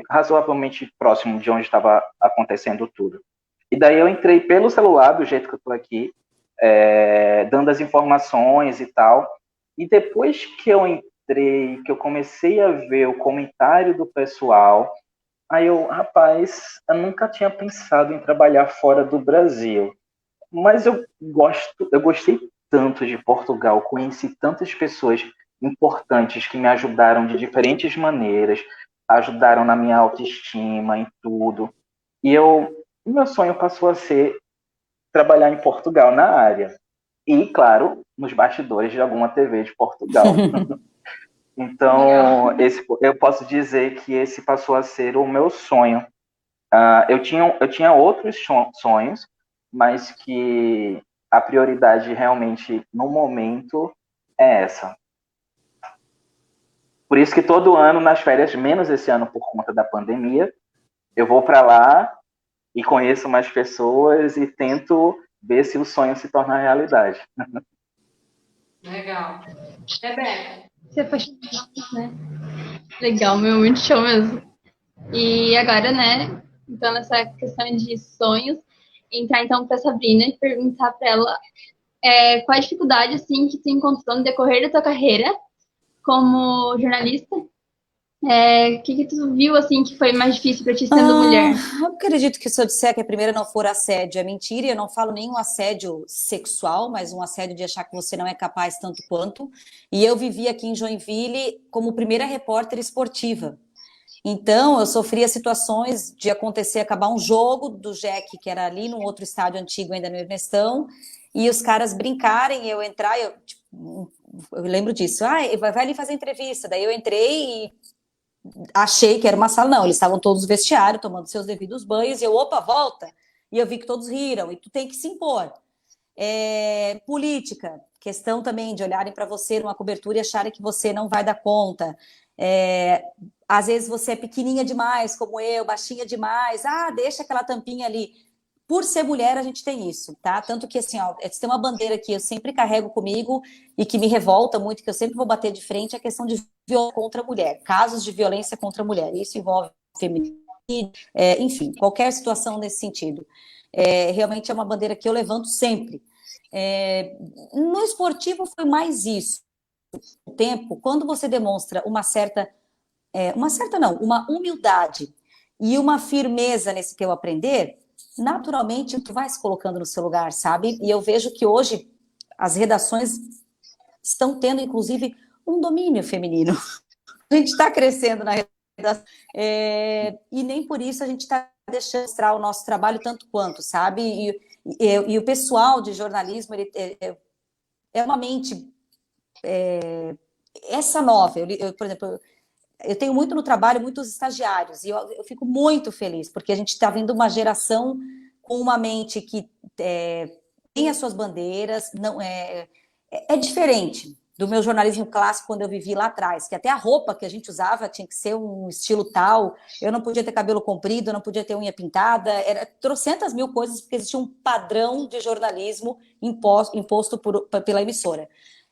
razoavelmente próximo de onde estava acontecendo tudo. E daí eu entrei pelo celular, do jeito que eu estou aqui, dando as informações e tal. E depois que eu entrei, que eu comecei a ver o comentário do pessoal, aí rapaz, eu nunca tinha pensado em trabalhar fora do Brasil. Mas eu gostei tanto de Portugal, conheci tantas pessoas importantes que me ajudaram de diferentes maneiras, ajudaram na minha autoestima, em tudo. E meu sonho passou a ser trabalhar em Portugal na área. E, claro, nos bastidores de alguma TV de Portugal. Então, eu posso dizer que esse passou a ser o meu sonho. Eu tinha outros sonhos, mas que a prioridade realmente, no momento, é essa. Por isso que todo ano, nas férias, menos esse ano por conta da pandemia, eu vou para lá e conheço mais pessoas e tento ver se o sonho se torna realidade. Legal. Rebeca. Você apaixonado, né? Legal, meu, muito show mesmo. E agora, né, então nessa questão de sonhos, entrar então para Sabrina e perguntar para ela qual a dificuldade, assim, que tu encontrou no decorrer da tua carreira como jornalista. O que tu viu, assim, que foi mais difícil para ti sendo mulher? Eu acredito que se eu disser que a primeira não for assédio, é mentira, e eu não falo nenhum assédio sexual, mas um assédio de achar que você não é capaz tanto quanto. E eu vivi aqui em Joinville como primeira repórter esportiva. Então, eu sofria situações de acabar um jogo do Jack, que era ali num outro estádio antigo, ainda no Ernestão, e os caras brincarem, eu entrar, eu lembro disso, vai ali fazer entrevista. Daí eu entrei e achei que era uma sala, não, eles estavam todos no vestiário, tomando seus devidos banhos, e eu, opa, volta, e eu vi que todos riram, e tu tem que se impor. Política, questão também de olharem para você numa cobertura e acharem que você não vai dar conta. Às vezes você é pequenininha demais, como eu, baixinha demais, deixa aquela tampinha ali. Por ser mulher, a gente tem isso, tá? Tanto que, assim, tem uma bandeira que eu sempre carrego comigo e que me revolta muito, que eu sempre vou bater de frente, é a questão de violência contra a mulher, casos de violência contra a mulher. Isso envolve feminicídio, enfim, qualquer situação nesse sentido. Realmente é uma bandeira que eu levanto sempre. No esportivo foi mais isso. O tempo, quando você demonstra uma humildade e uma firmeza nesse teu aprender, naturalmente tu vai se colocando no seu lugar, sabe? E eu vejo que hoje as redações estão tendo, inclusive, um domínio feminino. A gente está crescendo na redação, e nem por isso a gente está deixando de mostrar o nosso trabalho tanto quanto, sabe? E o pessoal de jornalismo, ele é uma mente essa nova. Por exemplo, eu tenho muito no trabalho, muitos estagiários, e eu fico muito feliz, porque a gente está vendo uma geração com uma mente que tem as suas bandeiras, não é diferente do meu jornalismo clássico quando eu vivi lá atrás, que até a roupa que a gente usava tinha que ser um estilo tal, eu não podia ter cabelo comprido, eu não podia ter unha pintada, era trocentas mil coisas, porque existia um padrão de jornalismo imposto pela emissora.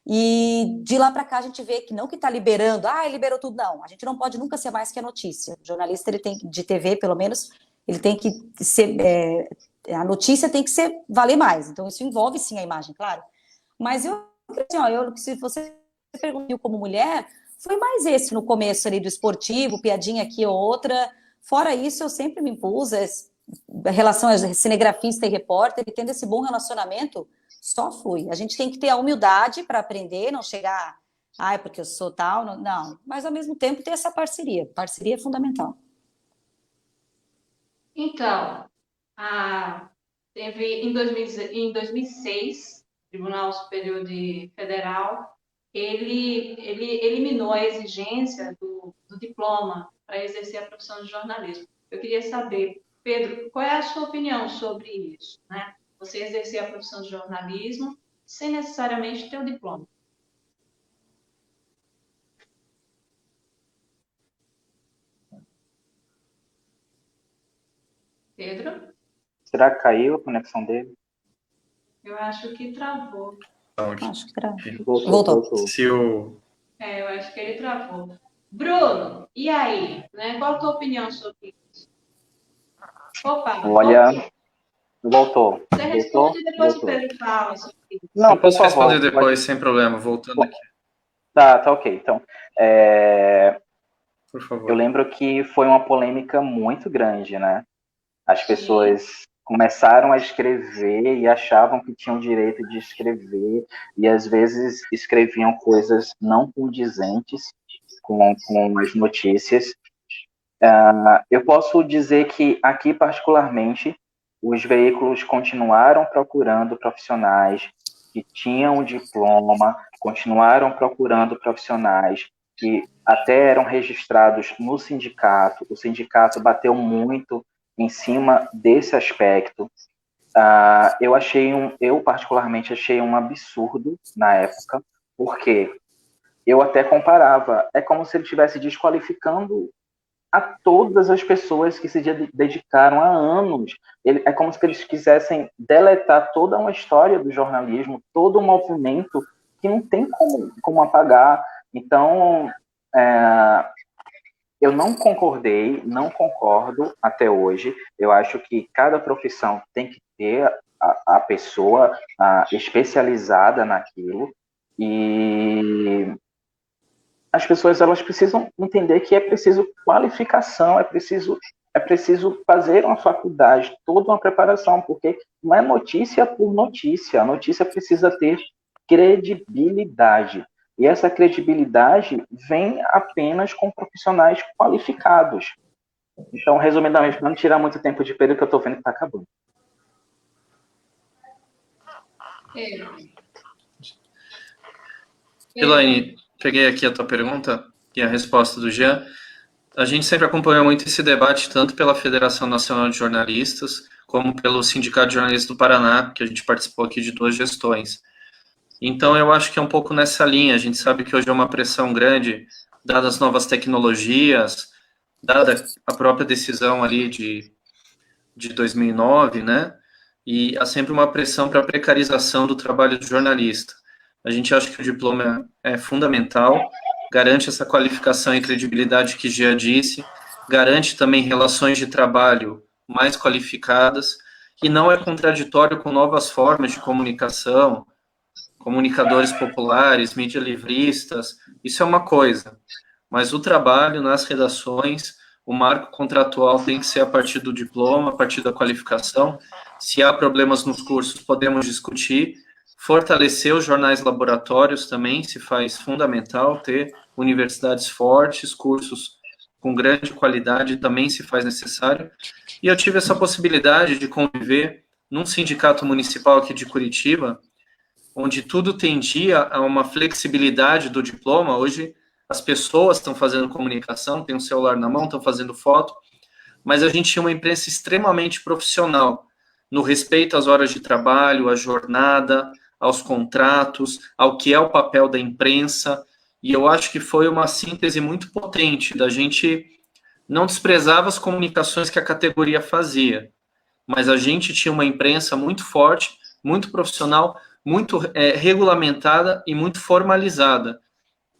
E de lá para cá a gente vê que não que está liberando, liberou tudo, não. A gente não pode nunca ser mais que a notícia. O jornalista, ele tem, de TV, pelo menos, ele tem que ser, a notícia tem que valer mais. Então isso envolve sim a imagem, claro. Mas se você perguntou como mulher, foi mais esse no começo ali do esportivo, piadinha aqui ou outra. Fora isso, eu sempre me impus a relação a cinegrafista e repórter, e tendo esse bom relacionamento, só fui. A gente tem que ter a humildade para aprender, não chegar, porque eu sou tal, não. Mas, ao mesmo tempo, ter essa parceria. Parceria é fundamental. Então, teve em 2006, o Tribunal Superior Federal, ele eliminou a exigência do diploma para exercer a profissão de jornalismo. Eu queria saber, Pedro, qual é a sua opinião sobre isso, né? Você exercer a profissão de jornalismo sem necessariamente ter o diploma. Pedro? Será que caiu a conexão dele? Eu acho que travou. Acho que travou. Voltou. Se o... eu acho que ele travou. Bruno, e aí? Né? Qual a tua opinião sobre isso? Opa, olha, voltou. Você responde e depois o Pedro fala sobre isso. Não, eu posso responder depois, sem problema, voltando aqui. Tá ok. Então, por favor. Eu lembro que foi uma polêmica muito grande, né? As pessoas começaram a escrever e achavam que tinham direito de escrever, e às vezes escreviam coisas não condizentes com as notícias. Eu posso dizer que aqui, particularmente, os veículos continuaram procurando profissionais que tinham diploma, continuaram procurando profissionais que até eram registrados no sindicato. O sindicato bateu muito em cima desse aspecto. Eu particularmente achei um absurdo na época, porque eu até comparava, é como se ele estivesse desqualificando a todas as pessoas que se dedicaram há anos. É como se eles quisessem deletar toda uma história do jornalismo, todo um movimento que não tem como apagar. Então, eu não concordei, não concordo até hoje. Eu acho que cada profissão tem que ter a pessoa especializada naquilo, e as pessoas elas precisam entender que é preciso qualificação, é preciso fazer uma faculdade, toda uma preparação, porque não é notícia por notícia, a notícia precisa ter credibilidade. E essa credibilidade vem apenas com profissionais qualificados. Então, resumidamente, para não tirar muito tempo de período, que eu estou vendo que está acabando. Elaine, peguei aqui a tua pergunta e a resposta do Jean. A gente sempre acompanhou muito esse debate, tanto pela Federação Nacional de Jornalistas, como pelo Sindicato de Jornalistas do Paraná, que a gente participou aqui de 2 gestões. Então, eu acho que é um pouco nessa linha. A gente sabe que hoje é uma pressão grande, dadas as novas tecnologias, dada a própria decisão ali de 2009, né? E há sempre uma pressão para a precarização do trabalho do jornalista. A gente acha que o diploma é fundamental, garante essa qualificação e credibilidade que Gia disse, garante também relações de trabalho mais qualificadas, e não é contraditório com novas formas de comunicação, comunicadores populares, mídia livristas, isso é uma coisa. Mas o trabalho nas redações, o marco contratual tem que ser a partir do diploma, a partir da qualificação. Se há problemas nos cursos, podemos discutir. Fortalecer os jornais laboratórios também se faz fundamental, ter universidades fortes, cursos com grande qualidade também se faz necessário. E eu tive essa possibilidade de conviver num sindicato municipal aqui de Curitiba, onde tudo tendia a uma flexibilidade do diploma. Hoje as pessoas estão fazendo comunicação, têm um celular na mão, estão fazendo foto, mas a gente tinha uma imprensa extremamente profissional, no respeito às horas de trabalho, à jornada, aos contratos, ao que é o papel da imprensa, e eu acho que foi uma síntese muito potente da gente não desprezava as comunicações que a categoria fazia, mas a gente tinha uma imprensa muito forte, muito profissional, muito regulamentada e muito formalizada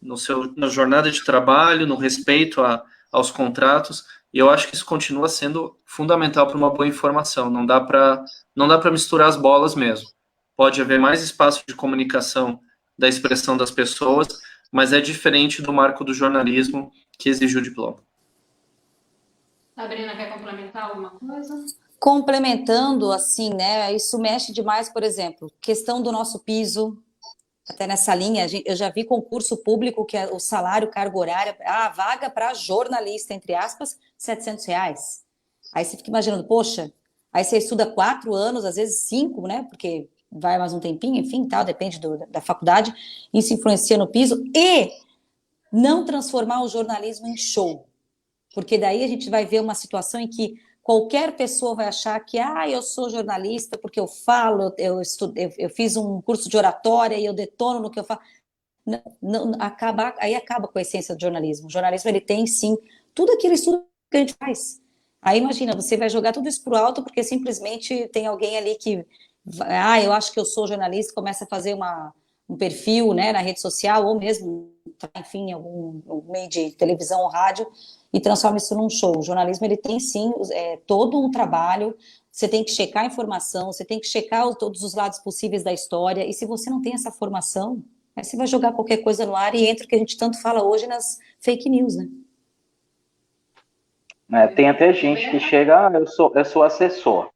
na jornada de trabalho, no respeito aos contratos, e eu acho que isso continua sendo fundamental para uma boa informação. Não dá para misturar as bolas mesmo. Pode haver mais espaço de comunicação da expressão das pessoas, mas é diferente do marco do jornalismo que exige o diploma. Sabrina, quer complementar alguma coisa? Complementando, assim, né? Isso mexe demais, por exemplo, questão do nosso piso. Até nessa linha, eu já vi concurso público que o salário, cargo horário, a vaga para jornalista, entre aspas, R$700. Aí você fica imaginando, poxa, aí você estuda 4 anos, às vezes 5, né? Porque vai mais um tempinho, enfim, tal, depende da faculdade. Isso influencia no piso. E não transformar o jornalismo em show. Porque daí a gente vai ver uma situação em que qualquer pessoa vai achar que eu sou jornalista porque eu falo, eu fiz um curso de oratória e eu detono no que eu falo. Aí acaba com a essência do jornalismo. O jornalismo, ele tem, sim, tudo aquele estudo que a gente faz. Aí imagina, você vai jogar tudo isso pro alto porque simplesmente tem alguém ali que, eu acho que eu sou jornalista, começa a fazer um perfil, né, na rede social, ou mesmo, enfim, algum meio de televisão ou rádio, e transforma isso num show. O jornalismo, ele tem, sim, todo um trabalho, você tem que checar a informação, você tem que checar todos os lados possíveis da história, e se você não tem essa formação, aí você vai jogar qualquer coisa no ar e entra o que a gente tanto fala hoje nas fake news, né? Tem até gente que chega, eu sou assessor.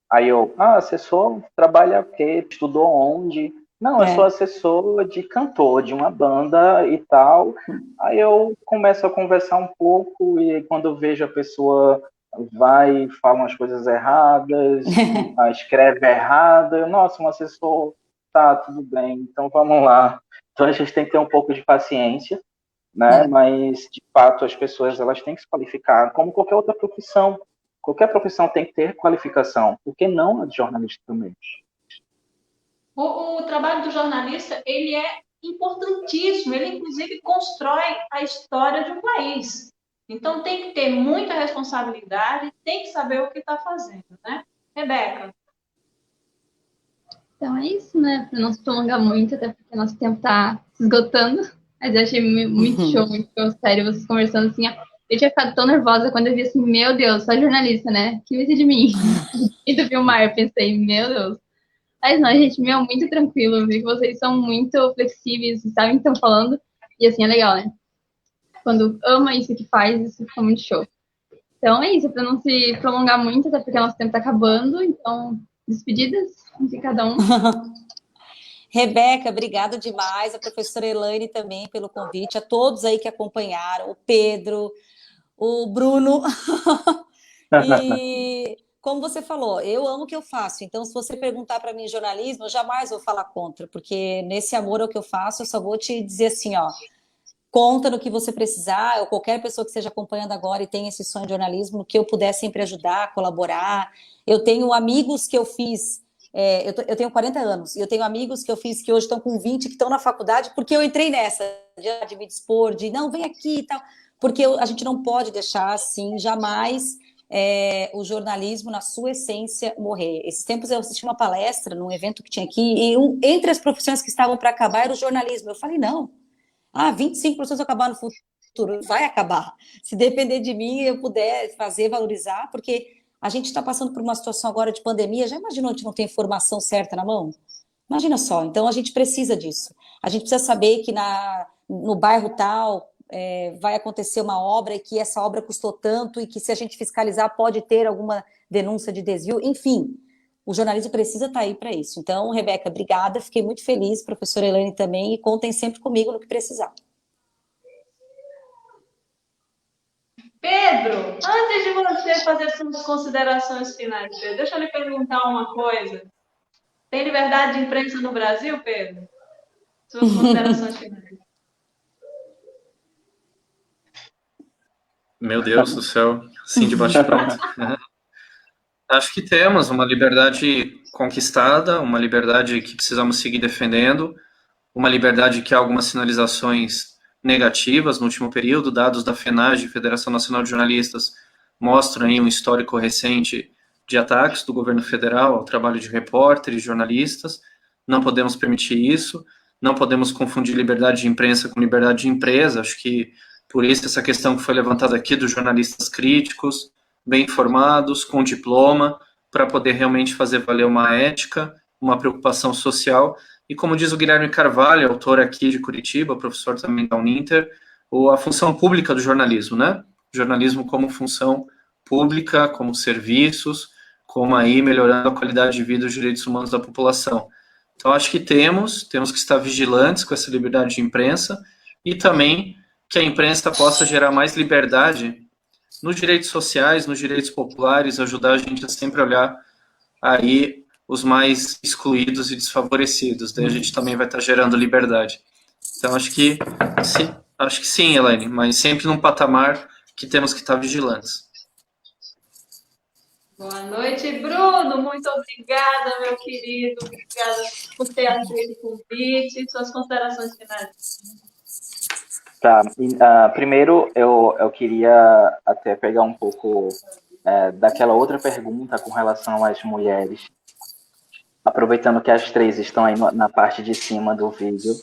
Aí assessor trabalha o quê? Estudou onde? Não, eu sou assessor de cantor de uma banda e tal. Aí eu começo a conversar um pouco e quando eu vejo a pessoa vai e fala umas coisas erradas, escreve errado, nossa, um assessor, tá, tudo bem, então vamos lá. Então a gente tem que ter um pouco de paciência, né? Mas de fato as pessoas elas têm que se qualificar, como qualquer outra profissão. Qualquer profissão tem que ter qualificação. Por que não a de jornalista também? O trabalho do jornalista, ele é importantíssimo, ele inclusive constrói a história de um país. Então tem que ter muita responsabilidade, tem que saber o que está fazendo, né? Rebeca. Então é isso, né? Para não se prolongar muito, até porque nosso tempo está se esgotando. Mas eu achei muito show, muito show, sério, vocês conversando assim. Eu tinha ficado tão nervosa quando eu vi assim, meu Deus, só jornalista, né? Que vai ser de mim? E do Vilmar, eu pensei, meu Deus. Mas não, gente, meu, muito tranquilo. Eu vi que vocês são muito flexíveis, sabem o que estão falando. E assim, é legal, né? Quando ama isso que faz, isso fica muito show. Então é isso, para não se prolongar muito, até porque nosso tempo está acabando. Então, despedidas de cada um. Rebeca, obrigada demais. A professora Elaine também pelo convite. A todos aí que acompanharam. O Pedro, o Bruno. E... como você falou, eu amo o que eu faço. Então, se você perguntar para mim jornalismo, eu jamais vou falar contra, porque nesse amor ao que eu faço, eu só vou te dizer assim, ó, conta no que você precisar, ou qualquer pessoa que esteja acompanhando agora e tenha esse sonho de jornalismo, no que eu puder sempre ajudar, colaborar. Eu tenho amigos que eu fiz, eu tenho 40 anos, e eu tenho amigos que eu fiz que hoje estão com 20, que estão na faculdade, porque eu entrei nessa, de me dispor, de não, vem aqui e tal, porque a gente não pode deixar assim, jamais... o jornalismo na sua essência morrer. Esses tempos eu assisti uma palestra num evento que tinha aqui e entre as profissões que estavam para acabar era o jornalismo. Eu falei, não, 25 profissões vão acabar no futuro, vai acabar. Se depender de mim, eu puder fazer, valorizar, porque a gente está passando por uma situação agora de pandemia, já imaginou a gente não tem informação certa na mão? Imagina só, então a gente precisa disso. A gente precisa saber que no bairro tal... vai acontecer uma obra e que essa obra custou tanto e que se a gente fiscalizar pode ter alguma denúncia de desvio, enfim, o jornalismo precisa estar aí para isso. Então, Rebeca, obrigada, fiquei muito feliz, professora Elaine também, e contem sempre comigo no que precisar. Pedro, antes de você fazer suas considerações finais, Pedro, deixa eu lhe perguntar uma coisa. Tem liberdade de imprensa no Brasil, Pedro? Suas considerações finais. Meu Deus do céu, assim de bate-pronto. Acho que temos uma liberdade conquistada, uma liberdade que precisamos seguir defendendo, uma liberdade que há algumas sinalizações negativas no último período, dados da FENAGE, Federação Nacional de Jornalistas, mostram aí um histórico recente de ataques do governo federal ao trabalho de repórteres, jornalistas. Não podemos permitir isso, não podemos confundir liberdade de imprensa com liberdade de empresa. Acho que por isso essa questão que foi levantada aqui dos jornalistas críticos, bem informados, com diploma, para poder realmente fazer valer uma ética, uma preocupação social. E como diz o Guilherme Carvalho, autor aqui de Curitiba, professor também da Uninter, a função pública do jornalismo, né? Jornalismo como função pública, como serviços, como aí melhorando a qualidade de vida e os direitos humanos da população. Então, acho que temos que estar vigilantes com essa liberdade de imprensa e também que a imprensa possa gerar mais liberdade nos direitos sociais, nos direitos populares, ajudar a gente a sempre olhar aí os mais excluídos e desfavorecidos. Daí a gente também vai estar gerando liberdade. Então, acho que sim, Elaine, mas sempre num patamar que temos que estar vigilantes. Boa noite, Bruno. Muito obrigada, meu querido. Obrigada por ter aceito o convite. Suas considerações finais. Tá. Primeiro, eu queria até pegar um pouco daquela outra pergunta com relação às mulheres. Aproveitando que as três estão aí na parte de cima do vídeo,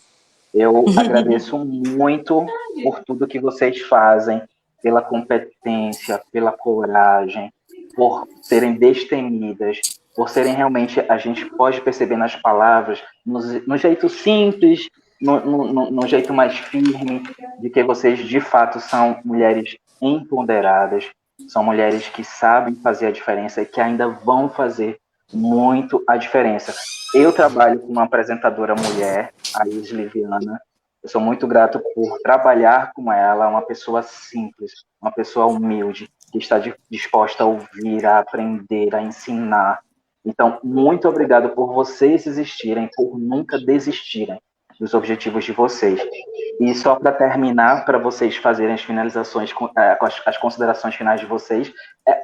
eu agradeço muito por tudo que vocês fazem, pela competência, pela coragem, por serem destemidas, por serem realmente, a gente pode perceber nas palavras, no jeito simples, no jeito mais firme, de que vocês de fato são mulheres empoderadas, são mulheres que sabem fazer a diferença e que ainda vão fazer muito a diferença. Eu trabalho com uma apresentadora mulher, a Isis Liviana. Eu sou muito grato por trabalhar com ela, uma pessoa simples, uma pessoa humilde, que está disposta a ouvir, a aprender, a ensinar. Então, muito obrigado por vocês existirem, por nunca desistirem dos objetivos de vocês. E só para terminar, para vocês fazerem as finalizações, as considerações finais de vocês,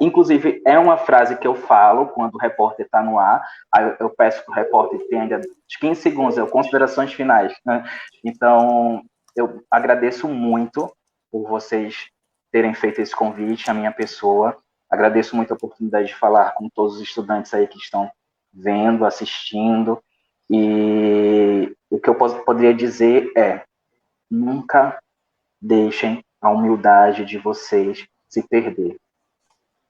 inclusive é uma frase que eu falo quando o repórter está no ar, aí eu peço para o repórter que tenha ainda 15 segundos, considerações finais, né? Então, eu agradeço muito por vocês terem feito esse convite, a minha pessoa, agradeço muito a oportunidade de falar com todos os estudantes aí que estão vendo, assistindo, e o que eu poderia dizer é: nunca deixem a humildade de vocês se perder.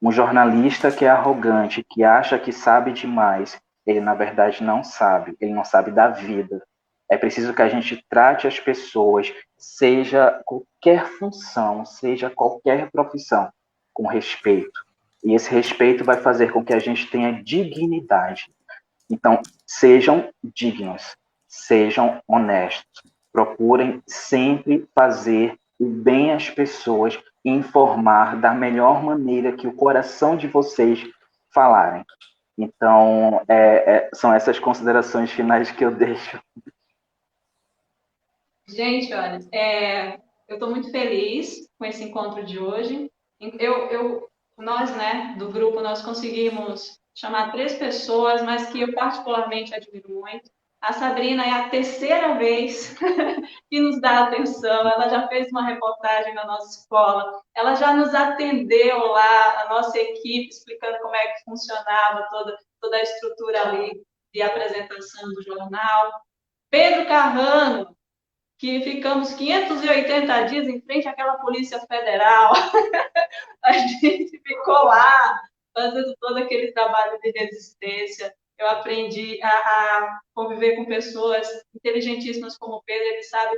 Um jornalista que é arrogante, que acha que sabe demais, ele na verdade não sabe, ele não sabe da vida. É preciso que a gente trate as pessoas, seja qualquer função, seja qualquer profissão, com respeito. E esse respeito vai fazer com que a gente tenha dignidade. Então, sejam dignos, sejam honestos, procurem sempre fazer o bem às pessoas e informar da melhor maneira que o coração de vocês falarem. Então, são essas considerações finais que eu deixo. Gente, olha, eu estou muito feliz com esse encontro de hoje. Nós, né, do grupo, nós conseguimos chamar 3 pessoas, mas que eu particularmente admiro muito. A Sabrina é a 3ª vez que nos dá atenção, ela já fez uma reportagem na nossa escola, ela já nos atendeu lá, a nossa equipe, explicando como é que funcionava toda a estrutura ali de apresentação do jornal. Pedro Carrano, que ficamos 580 dias em frente àquela Polícia Federal, a gente ficou lá fazendo todo aquele trabalho de resistência. Eu aprendi a conviver com pessoas inteligentíssimas como o Pedro, ele sabe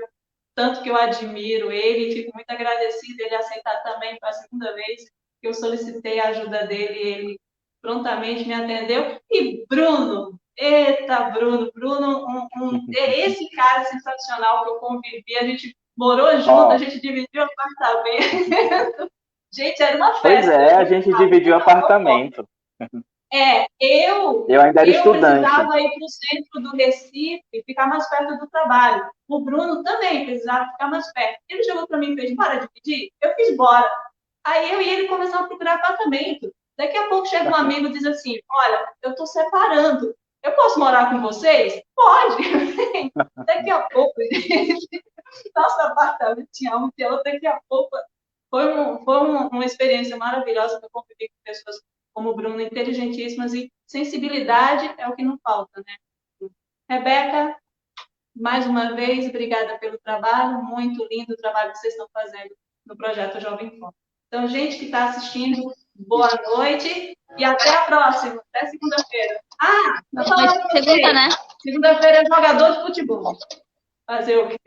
tanto que eu admiro ele e fico muito agradecida ele aceitar também, para a 2ª vez que eu solicitei a ajuda dele, ele prontamente me atendeu. E Bruno, eita, Bruno, esse cara sensacional que eu convivi, a gente morou junto, a gente dividiu o apartamento. Gente, era uma festa. Pois é, a gente dividiu o apartamento. Eu ainda era estudante. Precisava ir para o centro do Recife, ficar mais perto do trabalho. O Bruno também precisava ficar mais perto. Ele chegou para mim e fez: bora dividir? Eu fiz: bora. Aí eu e ele começamos a procurar apartamento. Daqui a pouco chega um amigo e diz assim: olha, eu estou separando. Eu posso morar com vocês? Pode. Daqui a pouco, gente, nosso apartamento tinha um que outro. Daqui a pouco foi uma experiência maravilhosa para conviver com pessoas como o Bruno, inteligentíssimas, e sensibilidade é o que não falta, né? Rebeca, mais uma vez, obrigada pelo trabalho, muito lindo o trabalho que vocês estão fazendo no Projeto Jovem Fome. Então, gente que está assistindo, boa noite e até a próxima, até segunda-feira. Segunda, né? Segunda-feira é jogador de futebol. Fazer o quê?